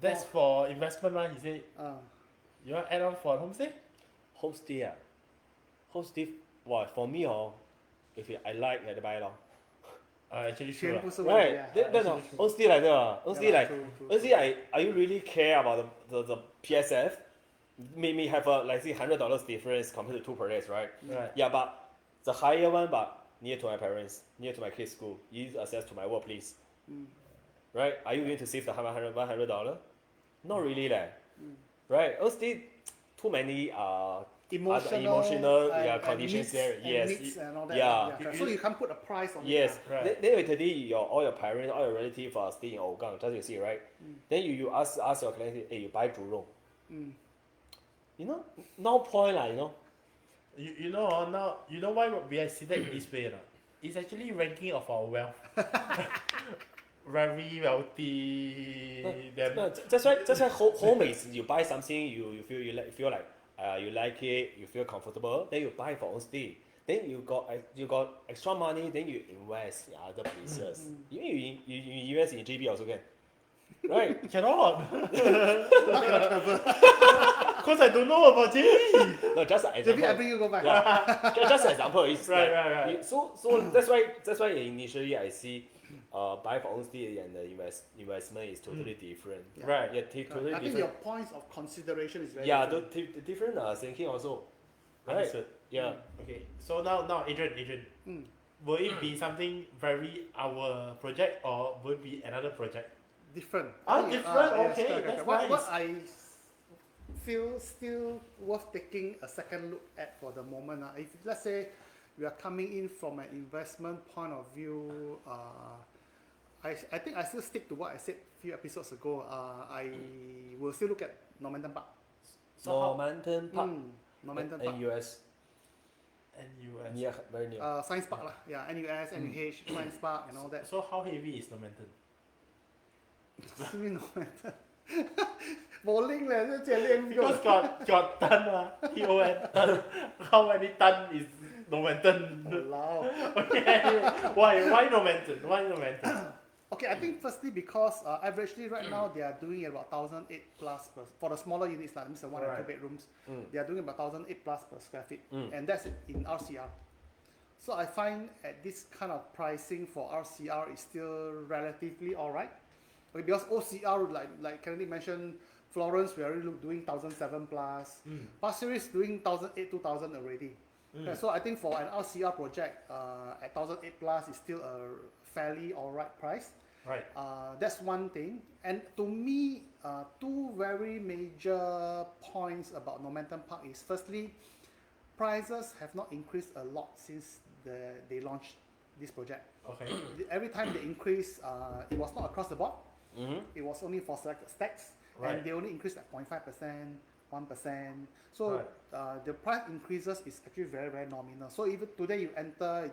that's for investment one, you say you want add on for homestay? Homestay Homestay for me if I like I buy lor. actually true 全 lah. 部是问题 Right? 啊。 That's not honestly like that. Honestly, Yeah, like true, true, honestly, are you really care about the PSF? May have a like say $100 difference compared to two projects, right? Right. Yeah, but the higher one, but near to my parents, near to my kids' school, easy access to my workplace. Right? Are you going to save the $100? Not really, leh. Right? Honestly, too many emotional and conditions needs there. and Yes. needs and all that. Yeah. Correct. So you can't put a price on Yes. it. Right. Then today all your parents, all your relatives are staying in Hougang, just you see, right? Then you ask your client, hey, you buy Jurong. You know, no point lah, you know. You know now you know why we are seated this way or not? It's actually ranking of our wealth. Very wealthy. Them. No, that's why home is you buy something you feel like you like it, you feel comfortable, then you buy for own stay. Then you got extra money, then you invest in other places. You invest in JB also can. Right? Cannot. Because I don't know about JB. No, just an Maybe example. I bring you go back. Yeah. Just an example. It's Right, like, right, right. So that's why initially I see buy for own stay and the investment is totally different. Right. Yeah, totally I think different. your points of consideration is very Yeah, different. the different thinking also. Right? Understood. Yeah. Okay. So now Adrian. Will it be something very our project or will it be another project? Different. Different. Yes, Okay, correct, that's correct. What nice. I feel still worth taking a second look at for the moment. If let's say we are coming in from an investment point of view, I think I still stick to what I said a few episodes ago. I will still look at Normanton Park. Normanton Park. Normanton Park. NUS. NUS. Yeah, very near. Science Park lah. Yeah, NUS, NUH, Science Park and all that. So how heavy is Normanton? Normanton. Bowling leh, 这简练 Because got ton TON ton. How many ton is Normanton? Walao. Okay. Why Normanton? Why Normanton? Okay, I think firstly because averagely right now they are doing about 1,008 plus for the smaller units, that means the 1 and 2 Right. bedrooms. They are doing about 1,008 plus per square feet, Mm. and that's in RCR. So I find at this kind of pricing for RCR is still relatively alright. Okay, because OCR like Kennedy mentioned, Florence we are already doing 1,007 plus. Pasir Ris doing 1,008, 2,000 already. Yeah, so I think for an RCR project at 1,008 plus is still a fairly alright price. Right. That's one thing. And to me, two very major points about Normanton Park is firstly, prices have not increased a lot since they launched this project. Okay. Every time they increase, it was not across the board. It was only for selected stacks, Right. and they only increased like 0.5%, 1%. So Right. the price increases is actually very, very nominal. So even today you enter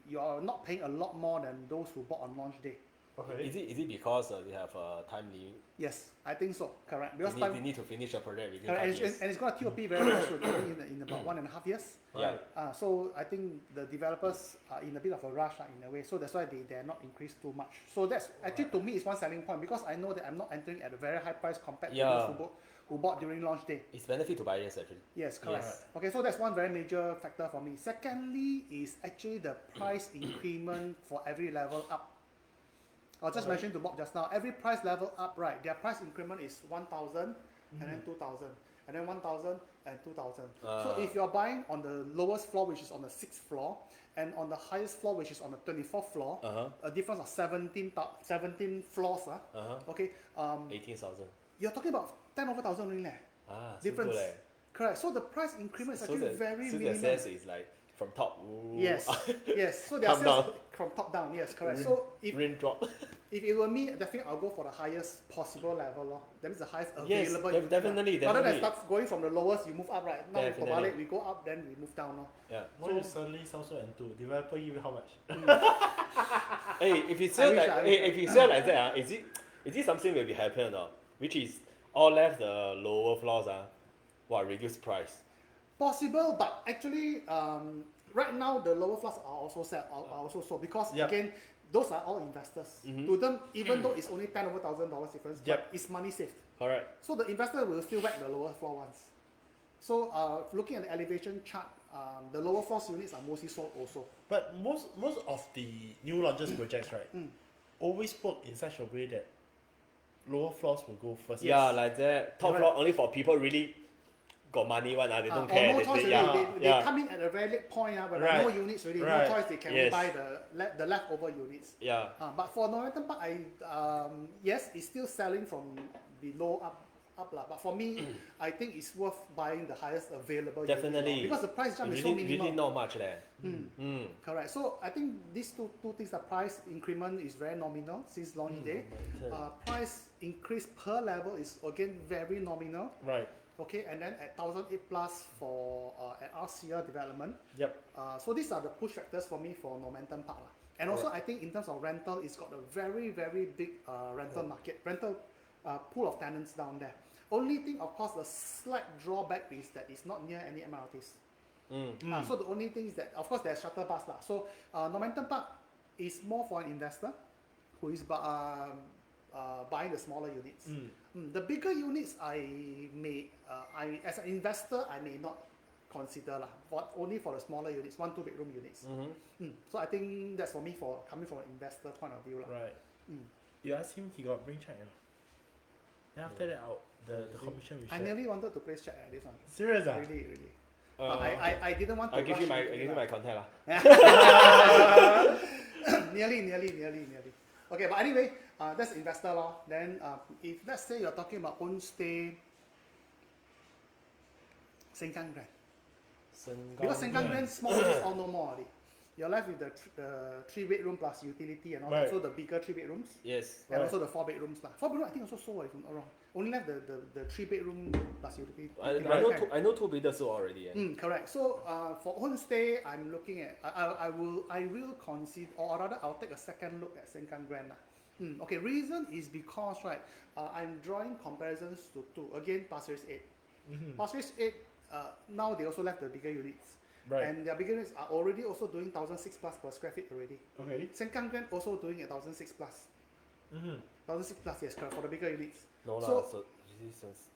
you are not paying a lot more than those who bought on launch day. Okay. Is it because they have a time limit? Yes, I think so. Correct. Because They need to finish a project within correct, 5 and, years. and it's going to TOP very, very soon, I think in about 1.5 years. Yeah. So I think the developers are in a bit of a rush in a way, so that's why they dare not increase too much. So that's actually to me is one selling point because I know that I'm not entering at a very high price compared to those who bought during launch day. It's benefit to buyers actually. Yes, correct. Yes. Okay, so that's one very major factor for me. Secondly is actually the price increment for every level up. I just mentioned to Bob just now, every price level up, right, their price increment is 1,000 and then 2,000 and then 1,000 and 2,000. So if you're buying on the lowest floor, which is on the 6th floor, and on the highest floor, which is on the 24th floor, a difference of 17 floors, okay, 18,000. you're talking about 10 over 1,000 only leh. Difference. So good, Correct. So the price increment is actually very so minimal. the sense is like from top. Ooh. Yes, yes. So their Come sales down. from top down. Yes, correct. So if Raindrop. it were me, definitely I'll go for the highest possible level. Lor. That means the highest Yes, available. definitely, Rather than definitely. start going from the lowest, you move up, right? Now with Definitely. Kobalik, we go up, then we move down. Lor. Yeah. Why you suddenly sound so enthused? Developer give you how much? Hey, if it sell wish like I wish if it sell like that, is it something will be happen or not? Which is all left the lower floors reduce price. Possible, but actually, right now the lower floors are also sold because Yep. again, those are all investors. To them, even though it's only 10 over $1,000 difference, Yep. but it's money saved. Correct. So the investor will still whack the lower floor ones. So looking at the elevation chart, the lower floors units are mostly sold also. But most of the new launches projects, right, always work in such a way that lower floors will go first. Yeah, like that. Top Correct. floor only for people really got money one. They don't care. Or no They- choice they- already. yeah, They yeah. come in at a very late point when Right. no units really. Right. No choice. They can Yes. buy the leftover units. Yeah. But for Normanton Park, yes, it's still selling from below up lah. But for me, I think it's worth buying the highest available. Definitely. Unit, because the price jump is so Really, minimal. really not much there. Correct. So I think these two things, the price increment is very nominal since launch day. Price increase per level is again very nominal. Right. Okay, and then at 1,008 plus for at RCR development. Yep. So these are the push factors for me for Normanton Park lah. And also I think in terms of rental, it's got a very big rental market, rental pool of tenants down there. Only thing, of course, the slight drawback is that it's not near any MRTs. So the only thing is that, of course, there's shuttle bus lah. So Normanton Park is more for an investor who is buying the smaller units. The bigger units, as an investor, I may not consider lah, but only for the smaller units, 1-2 bedroom units. So I think that's for me for coming from an investor point of view lah. Right. You asked him, he got bring check. Then after that, the commission we I shared. nearly wanted to place check at this one. Serious ah? Really. But I didn't want to. I'll give you rush my into it my lah. contact lah. nearly. Okay, but anyway, that's investor law. Then if let's say you're talking about own stay, Sengkang Grand. Because Sengkang Grand small units all no more already. You're left with the 3-bedroom plus utility and all Right. that. So the bigger 3 bedrooms. Yes. And Right. also the 4 bedrooms lah. 4 bedroom I think also sold if I'm not wrong. Only left the 3 bedroom plus utility. I know two bidders so already. Correct. So for own stay, I'm looking at I will consider, or rather I'll take a second look at Sengkang Grand lah. Okay, reason is because right, I'm drawing comparisons to two. Again, Pasir Ris 8. Pasir Ris 8 now they also left the bigger units. Right. And their bigger units are already also doing 1,006 plus per square feet already. Okay. Sengkang Grand also doing 1,006 plus. 1,006 plus, yes, correct, for the bigger units. No lah. So- So resistance.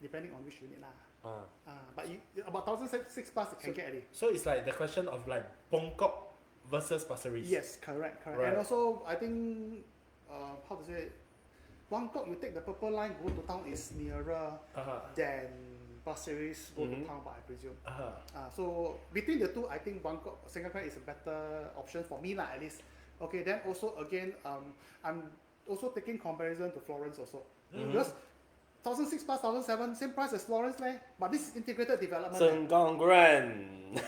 Depending on which unit lah. Ah. But about 1,006 plus you can get already. So it's like the question of like Bangkok versus Pasir Ris. Yes, correct. Right. And also, I think, how to say, Bangkok, you take the purple line, go to town is nearer than Pasir Ris, go to town, but I presume. So between the two, I think Bangkok, Sengkang is a better option for me lah, at least. Okay, then also again, I'm also taking comparison to Florence also. Because 1,006 plus 1,007, same price as Florence leh, but this is integrated development. Sengkang Grand.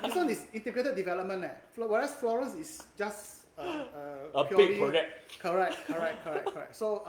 This one is integrated development whereas Florence is just A purely big project. Correct. So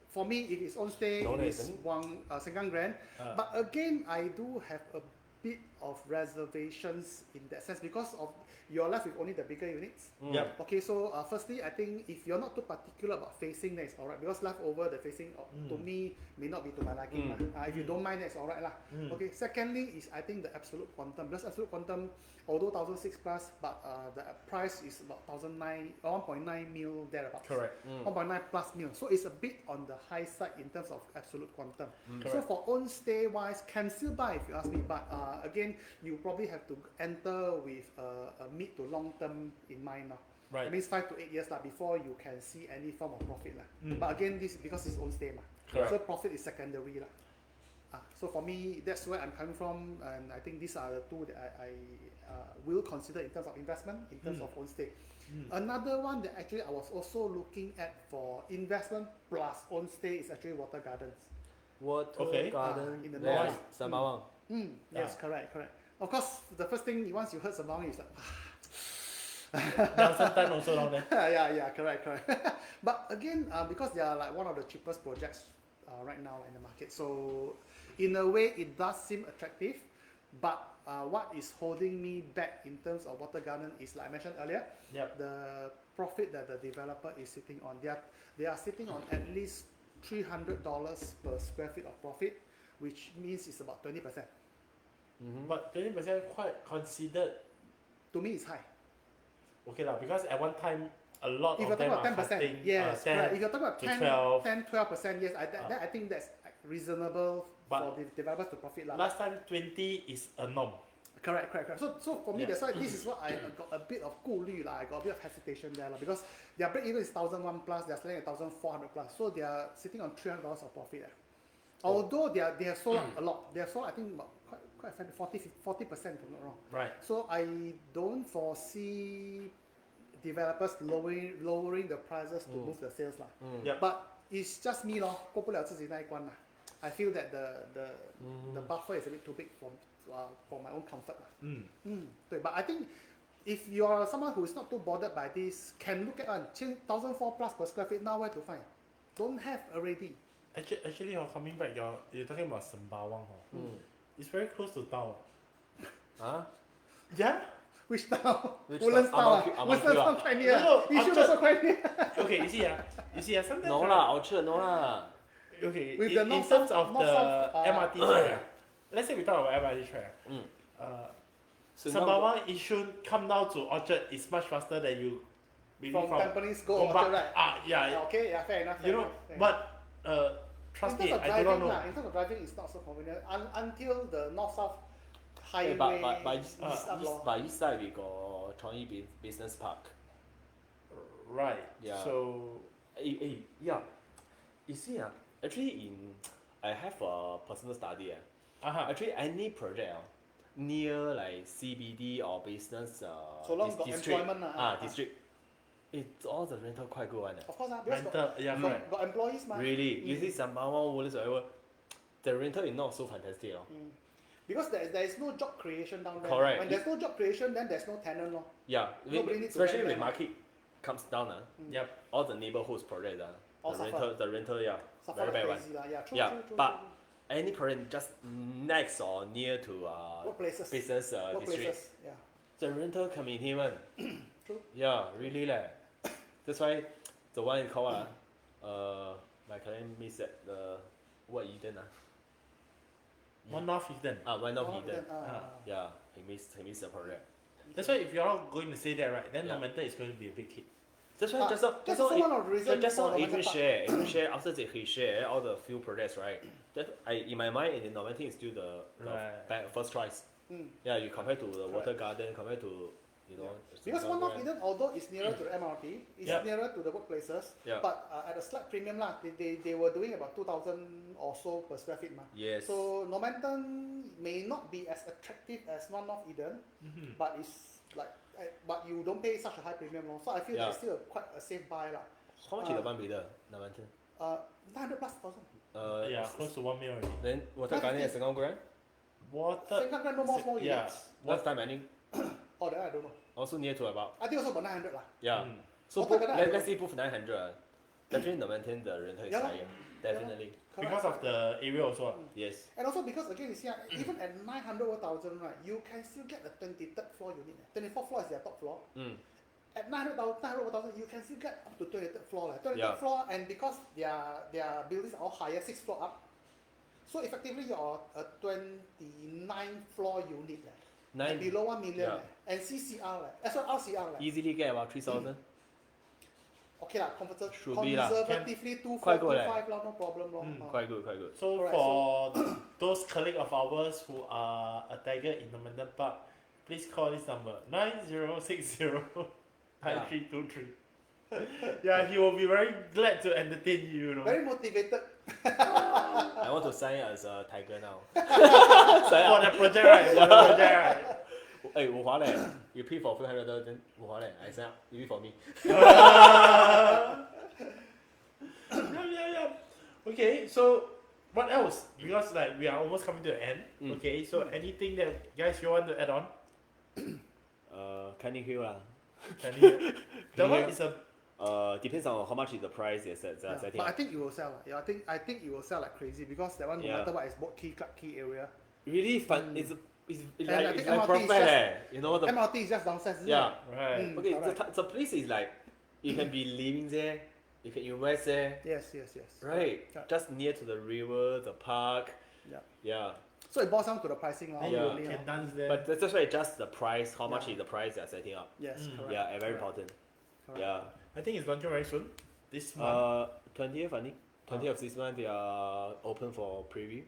for me, if it's on stay, No, it's isn't Sengkang Grand. But again, I do have a bit of reservations in that sense because of you're left with only the bigger units. Yep. Okay, so firstly, I think if you're not too particular about facing, then it's alright because leftover the facing to me may not be to my liking lah. If you don't mind, that's alright lah. Okay. Secondly, is I think the absolute quantum because absolute quantum, although 1,006 plus, but the price is about 1.9 mil thereabouts. Correct. 1.9 plus mil. So it's a bit on the high side in terms of absolute quantum. So Correct. for own stay wise, can still buy if you ask me, but again, you probably have to enter with a mid to long term in mind now. Right. That means 5 to 8 years before you can see any form of profit. But again, this because it's own stay. Correct. So profit is secondary. So for me, that's where I'm coming from, and I think these are the two that I will consider in terms of investment, in terms of own stay. Another one that actually I was also looking at for investment plus own stay is actually Water Gardens. Water Okay. Garden. In the there, north. Sembawang. Yes, correct. Of course, the first thing once you heard Sembawang is like, Nelson Tan also down there. yeah, correct. But again, because they are like one of the cheapest projects right now in the market, so in a way it does seem attractive. But what is holding me back in terms of Water Garden is, like I mentioned earlier, the profit that the developer is sitting on. They are sitting on at least $300 per square feet of profit, which means it's about 20%. But 20% quite considered. To me, it's high. Okay lah, because at one time a lot If of you're them talking are about 10%, cutting, yes, 10 correct. If you're talking about to 10, 12. 12%, yes, I think that's reasonable But for the developers to profit. last time 20 is a norm. Correct. So for me, Yeah. that's why this is what I got a bit of 顾虑 I got a bit of hesitation there because their break even is 1,001 plus, they're selling at 1,400 plus, so they are sitting on $300 of profit. Although they have sold a lot, they have sold I think about quite 40%, if I'm not wrong. Right. So I don't foresee developers lowering the prices to move the sales lah. Yep. But it's just me 过不了自己那一关啦. I feel that the buffer is a bit too big for my own comfort lah. 对, but I think if you are someone who is not too bothered by this, can look at 1,004 plus per square feet, now where to find? Don't have already. Actually, coming back, you're talking about Sembawang. It's very close to town. Huh? Yeah? Which town? Which Woodlands town? town. Woodlands town quite near. No, Yishun Orchard. also quite near. Okay, you see, sometimes. No lah, Orchard, no lah. Okay, With in, the in north terms south- of north the south, MRT track, let's say we talk about MRT track. So now- Sembawang Yishun come down to Orchard is much faster than you. maybe From Tampines go from Orchard, right? Yeah. Okay, yeah, fair enough. You know, fair enough. but trust in me, terms of I do not driving, know. in terms of driving, it's not so convenient until the north-south highway. But east up lor. by east side we got Changi Business Park. Right. Yeah. So Yeah. You see, actually I have a personal study. Actually, any project near like CBD or business So long got district, employment lah. district, it's all the rental quite good one. Of course, because rental, yeah, correct. got employees ma. Really, you see Sembawang, Woodlands, whatever, the rental is not so fantastic. Because there is no job creation down there. Correct. When there's no job creation, then there's no tenant lor. Yeah, Nobody needs to especially rent when them. market comes down, Yep. all the neighborhoods project, All the suffer. rental, yeah, Suffer very like bad one. crazy lah. Yeah, true, Yeah, true. but any project just next or near to Workplaces. business district, Workplaces, yeah. the rental can be him. True. Yeah, really leh. That's why the one in called my client miss at the what Eden One North Eastern. one of Oh, Eden. then, Yeah, he missed the project. That's why if you're all going to say that, right, then Yeah. Normanton is going to be a big hit. That's why just now that's also one of the reasons just now for the Adrian Normanton share after he share all the few projects, right? That in my mind in Normanton is still the Right. first choice. Yeah, you compare to the Water Garden, compare to Because Sembawang one of Grand. Eden, although it's nearer to the MRT, it's Yep. nearer to the workplaces, Yeah. but at a slight premium lah. They were doing about 2,000 or so per square feet ma. Yes. So Normanton may not be as attractive as one of Eden, but it's like but you don't pay such a high premium lor. So I feel Yeah. that's still quite a safe buy lah. How much is the one bidder, Normanton? 900 plus thousand. Yeah, close to 1 million already. Then Water Garden and Sengkang Grand? Water. Second grand no more small yeah. units. Last time I think Oh, that I don't know. also near to about I think also about 900 lah. yeah. Mm. So Water put, Garden, I let's don't say put 900. Definitely Normanton the rental is Yeah lah. higher. Definitely. Correct. Because of the area also. Yes. And also because again, you see, even at 900 or 1,000, right, you can still get the 23rd floor unit. 24th floor is their top floor. At 900 or 1,000, you can still get up to 23rd floor. 23rd Yeah. floor, and because their buildings are all higher, 6th floor up. So effectively, you're a 29th floor unit. And below 1 million. Yeah. And CCR, as well RCR. Easily get about 3,000. Okay lah, Should be lah. conservatively 2, 4, Quite 2, good leh. 5 lah, no problem lor. Quite good, quite good. So Correct, for those colleagues of ours who are a tiger in the Normanton Park, please call this number 90609323. Yeah, he will be very glad to entertain you. You know. Very motivated. I want to sign as a tiger now. For the project, right? For the project, right? Hey, 我划 leh. You pay for $500, then 我划 leh. I sign up. You pay for me. Yeah. Okay, so what else? Because like we are almost coming to the end. Okay, so anything that guys you want to add on? Canning Hill lah. Can you? That one is a Depends on how much is the price is setting. But I think it will sell. Yeah, I think it will sell like crazy because that one, no Yeah. matter what, is both key area. Really fun. It's And I like think like MRT is perfect just- eh. You know the MRT is just downstairs. Isn't yeah. it? right. Okay, correct. the place is like you can be living there, you can invest there, Yes. right? Yeah. Just near to the river, the park. Yeah. Yeah. So it boils down to the pricing. Then Yeah. you can dance there. But that's why just the price. How much Yeah. is the price they are setting up? Yes, correct. Yeah, and very Correct. important. Correct. Yeah. I think it's launching very soon. This month. 20th, I think. 20th of this month they are open for preview.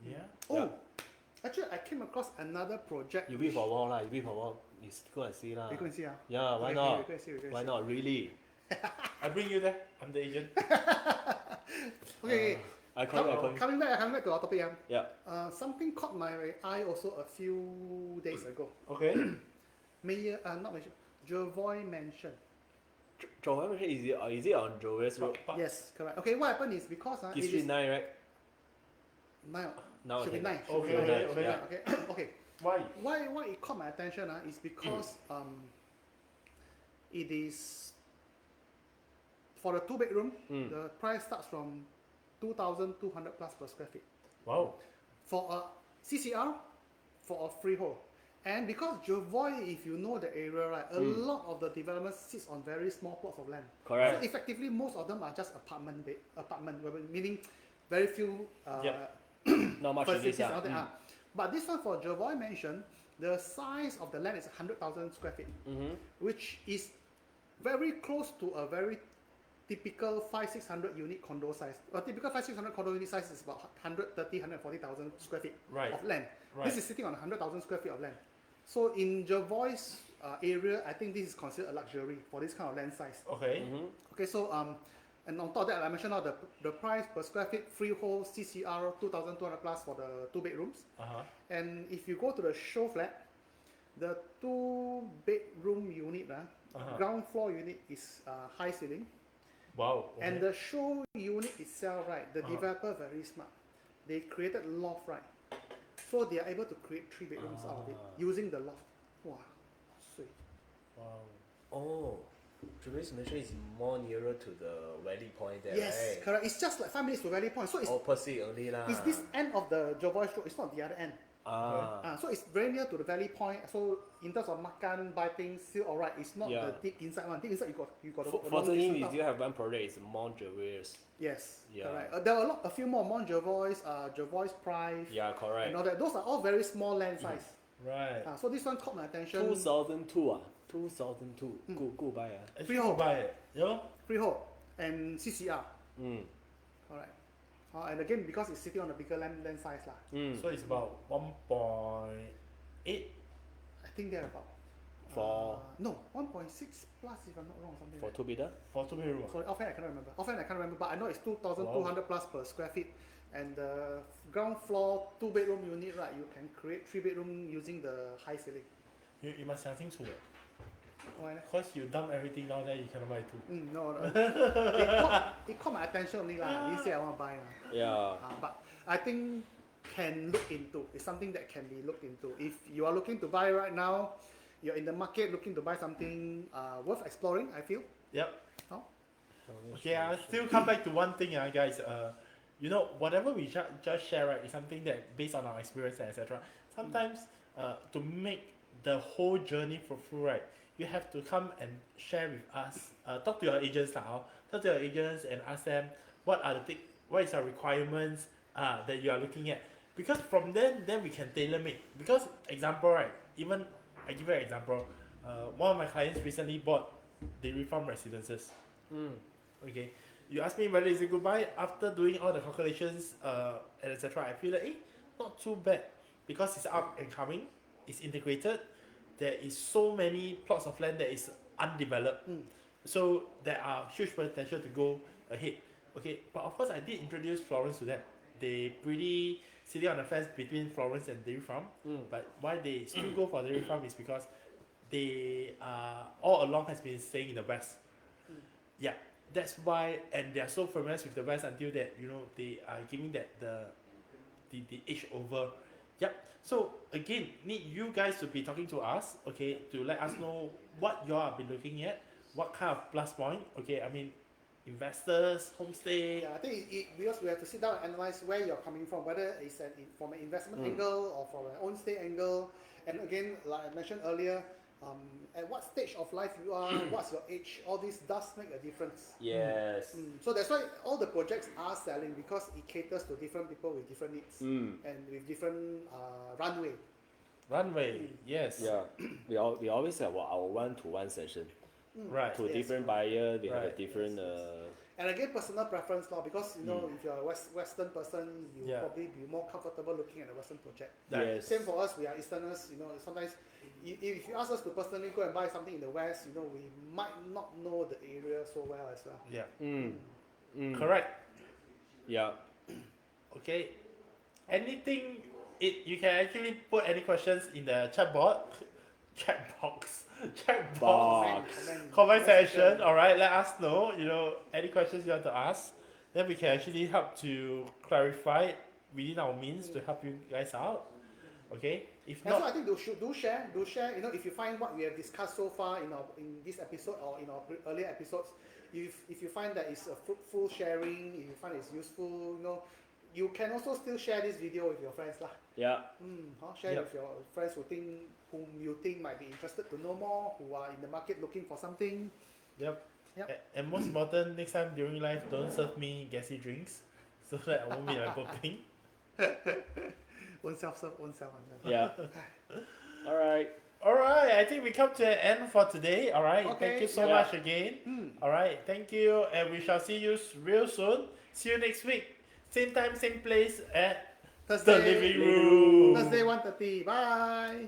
Yeah. Oh, Yeah. actually, I came across another project. You wait for a while lah. You wait for a while. You go and see lah. We go and see. Yeah, why Okay, not? we go and see, we go and Why see. not? Really? I bring you there. I'm the agent. Okay, I call you. I call you. coming back to our topic. Yeah. Something caught my eye also a few days ago. Okay. Not Mayor, Jervois Mansion. Joel, is it on Joel's Road? Yes, correct. Okay, what happened is because it It's Street is 9, right? 9. Now Should be okay. 9. Okay, should be okay, 9, should be okay. 9, okay. Okay. Why? Why it caught my attention is because it is for the 2-bedroom. The price starts from 2,200 plus per square feet Wow. for a CCR, for a freehold. And because Jervois, if you know the area, right, a lot of the development sits on very small plots of land. Correct. So effectively, most of them are just apartment, meaning very few Not much facilities space. and all that. But this one for Jervois Mansion, the size of the land is 100,000 square feet, which is very close to a very typical 500-600 unit condo size. A typical 500-600 condo unit size is about 140,000 square feet Right. of land. Right. This is sitting on 100,000 square feet of land. So in Jervois area, I think this is considered a luxury for this kind of land size. Okay. Okay, so and on top of that, I mentioned now the price per square feet freehold CCR 2,200 plus for the 2 bedrooms. And if you go to the show flat, the 2-bedroom unit, ground floor unit is high ceiling. Wow. Okay. And the show unit itself, right, the developer very smart. They created loft, right? So they are able to create 3 bedrooms out of it using the loft. Wow, sweet. Wow. Oh, Joel's Mansion is more nearer to the Valley Point there, Yes, right? correct. It's just like 5 minutes to Valley Point. So it's Opposite only lah. it's this end of the Jervois Road. It's not the other end. So it's very near to the Valley Point. So in terms of makan, buy things, still alright. It's not the deep inside one. Deep inside you got. Fortunately, we still have one project. It's Mont Joel's. Yes, Yeah. correct. There are a few more Mont Jervois, Jervois Prive, Yeah, correct. and all that. Those are all very small land size. Right. So this one caught my attention. 2002 2002. Go buy Freehold. Buy it. You know? Freehold and CCR. Mm. Alright. And again, because it's sitting on a bigger land size lah. So it's about 1.8. I think they're about. For no, 1.6 plus if I'm not wrong, something. for Like 2 bidder? For 2 bedroom. Sorry, offhand I cannot remember. But I know it's 2,200 plus per square feet. And the ground floor 2-bedroom unit, right? You can create 3-bedroom using the high ceiling. You must 想清楚 Why? Because you dump everything down there, you cannot buy 2. No. It caught my attention only lah. I didn't say I want to buy lah. Yeah. But I think can look into. It's something that can be looked into. If you are looking to buy right now, you're in the market looking to buy something worth exploring, I feel. Yep. Oh? Okay, I'll still come back to one thing, guys. You know, whatever we just share, right, is something that based on our experience, etc. Sometimes, to make the whole journey fulfill, right, you have to come and share with us. Talk to your agents now. Talk to your agents and ask them what is our requirements that you are looking at. Because from then we can tailor make. Because example, right, even I give you an example. One of my clients recently bought dairy farm residences. Okay, you ask me whether it's a good buy. After doing all the calculations, and etc., I feel like not too bad because it's up and coming, it's integrated. There is so many plots of land that is undeveloped, so there are huge potential to go ahead. Okay, but of course I did introduce Florence to them. They pretty sitting on the fence between Florence and dairy farm. But why they still go for dairy farm is because they all along has been staying in the west. Yeah, that's why, and they are so familiar with the west until that they are giving that the edge over. Yep. So again, need you guys to be talking to us, okay, to let us know what you all have been looking at, what kind of plus point. Okay, I mean, investors, homestay. Yeah, I think because we have to sit down and analyze where you're coming from, whether it's from an investment angle or from an own stay angle. And again, like I mentioned earlier, at what stage of life you are, what's your age, all this does make a difference. Yes. So that's why all the projects are selling, because it caters to different people with different needs and with different runway. Yes. Yeah. we always have our 1-to-1 session. Right. To Yes. different buyer, they have a Right. different And again, personal preference now, because you know if you're a Western person, you Yeah. probably be more comfortable looking at a Western project. Yes. Same for us, we are Easterners. You know, sometimes if you ask us to personally go and buy something in the West, you know, we might not know the area so well as well. Yeah. Correct. Correct. Yeah. Okay. Anything you can actually put any questions in the chat box. Comment section. Alright, let us know, you know, any questions you want to ask. Then we can actually help to clarify it within our means to help you guys out. Okay? If And so I not, think do share. You know, if you find what we have discussed so far in this episode or in our earlier episodes, if you find that it's a fruitful sharing, if you find it's useful, you know, you can also still share this video with your friends lah. Yeah. Share Yep. with your friends whom you think might be interested to know more, who are in the market looking for something. yep. Yep. And most important, next time during live, don't serve me gassy drinks so that I won't be like burping. Own self serve, own self. Yeah. All right. Alright, I think we come to an end for today. Alright, Okay, thank you so yeah. much again. Alright, thank you, and we shall see you real soon. See you next week. Same time, same place at the living room. Thursday 1:30. Bye.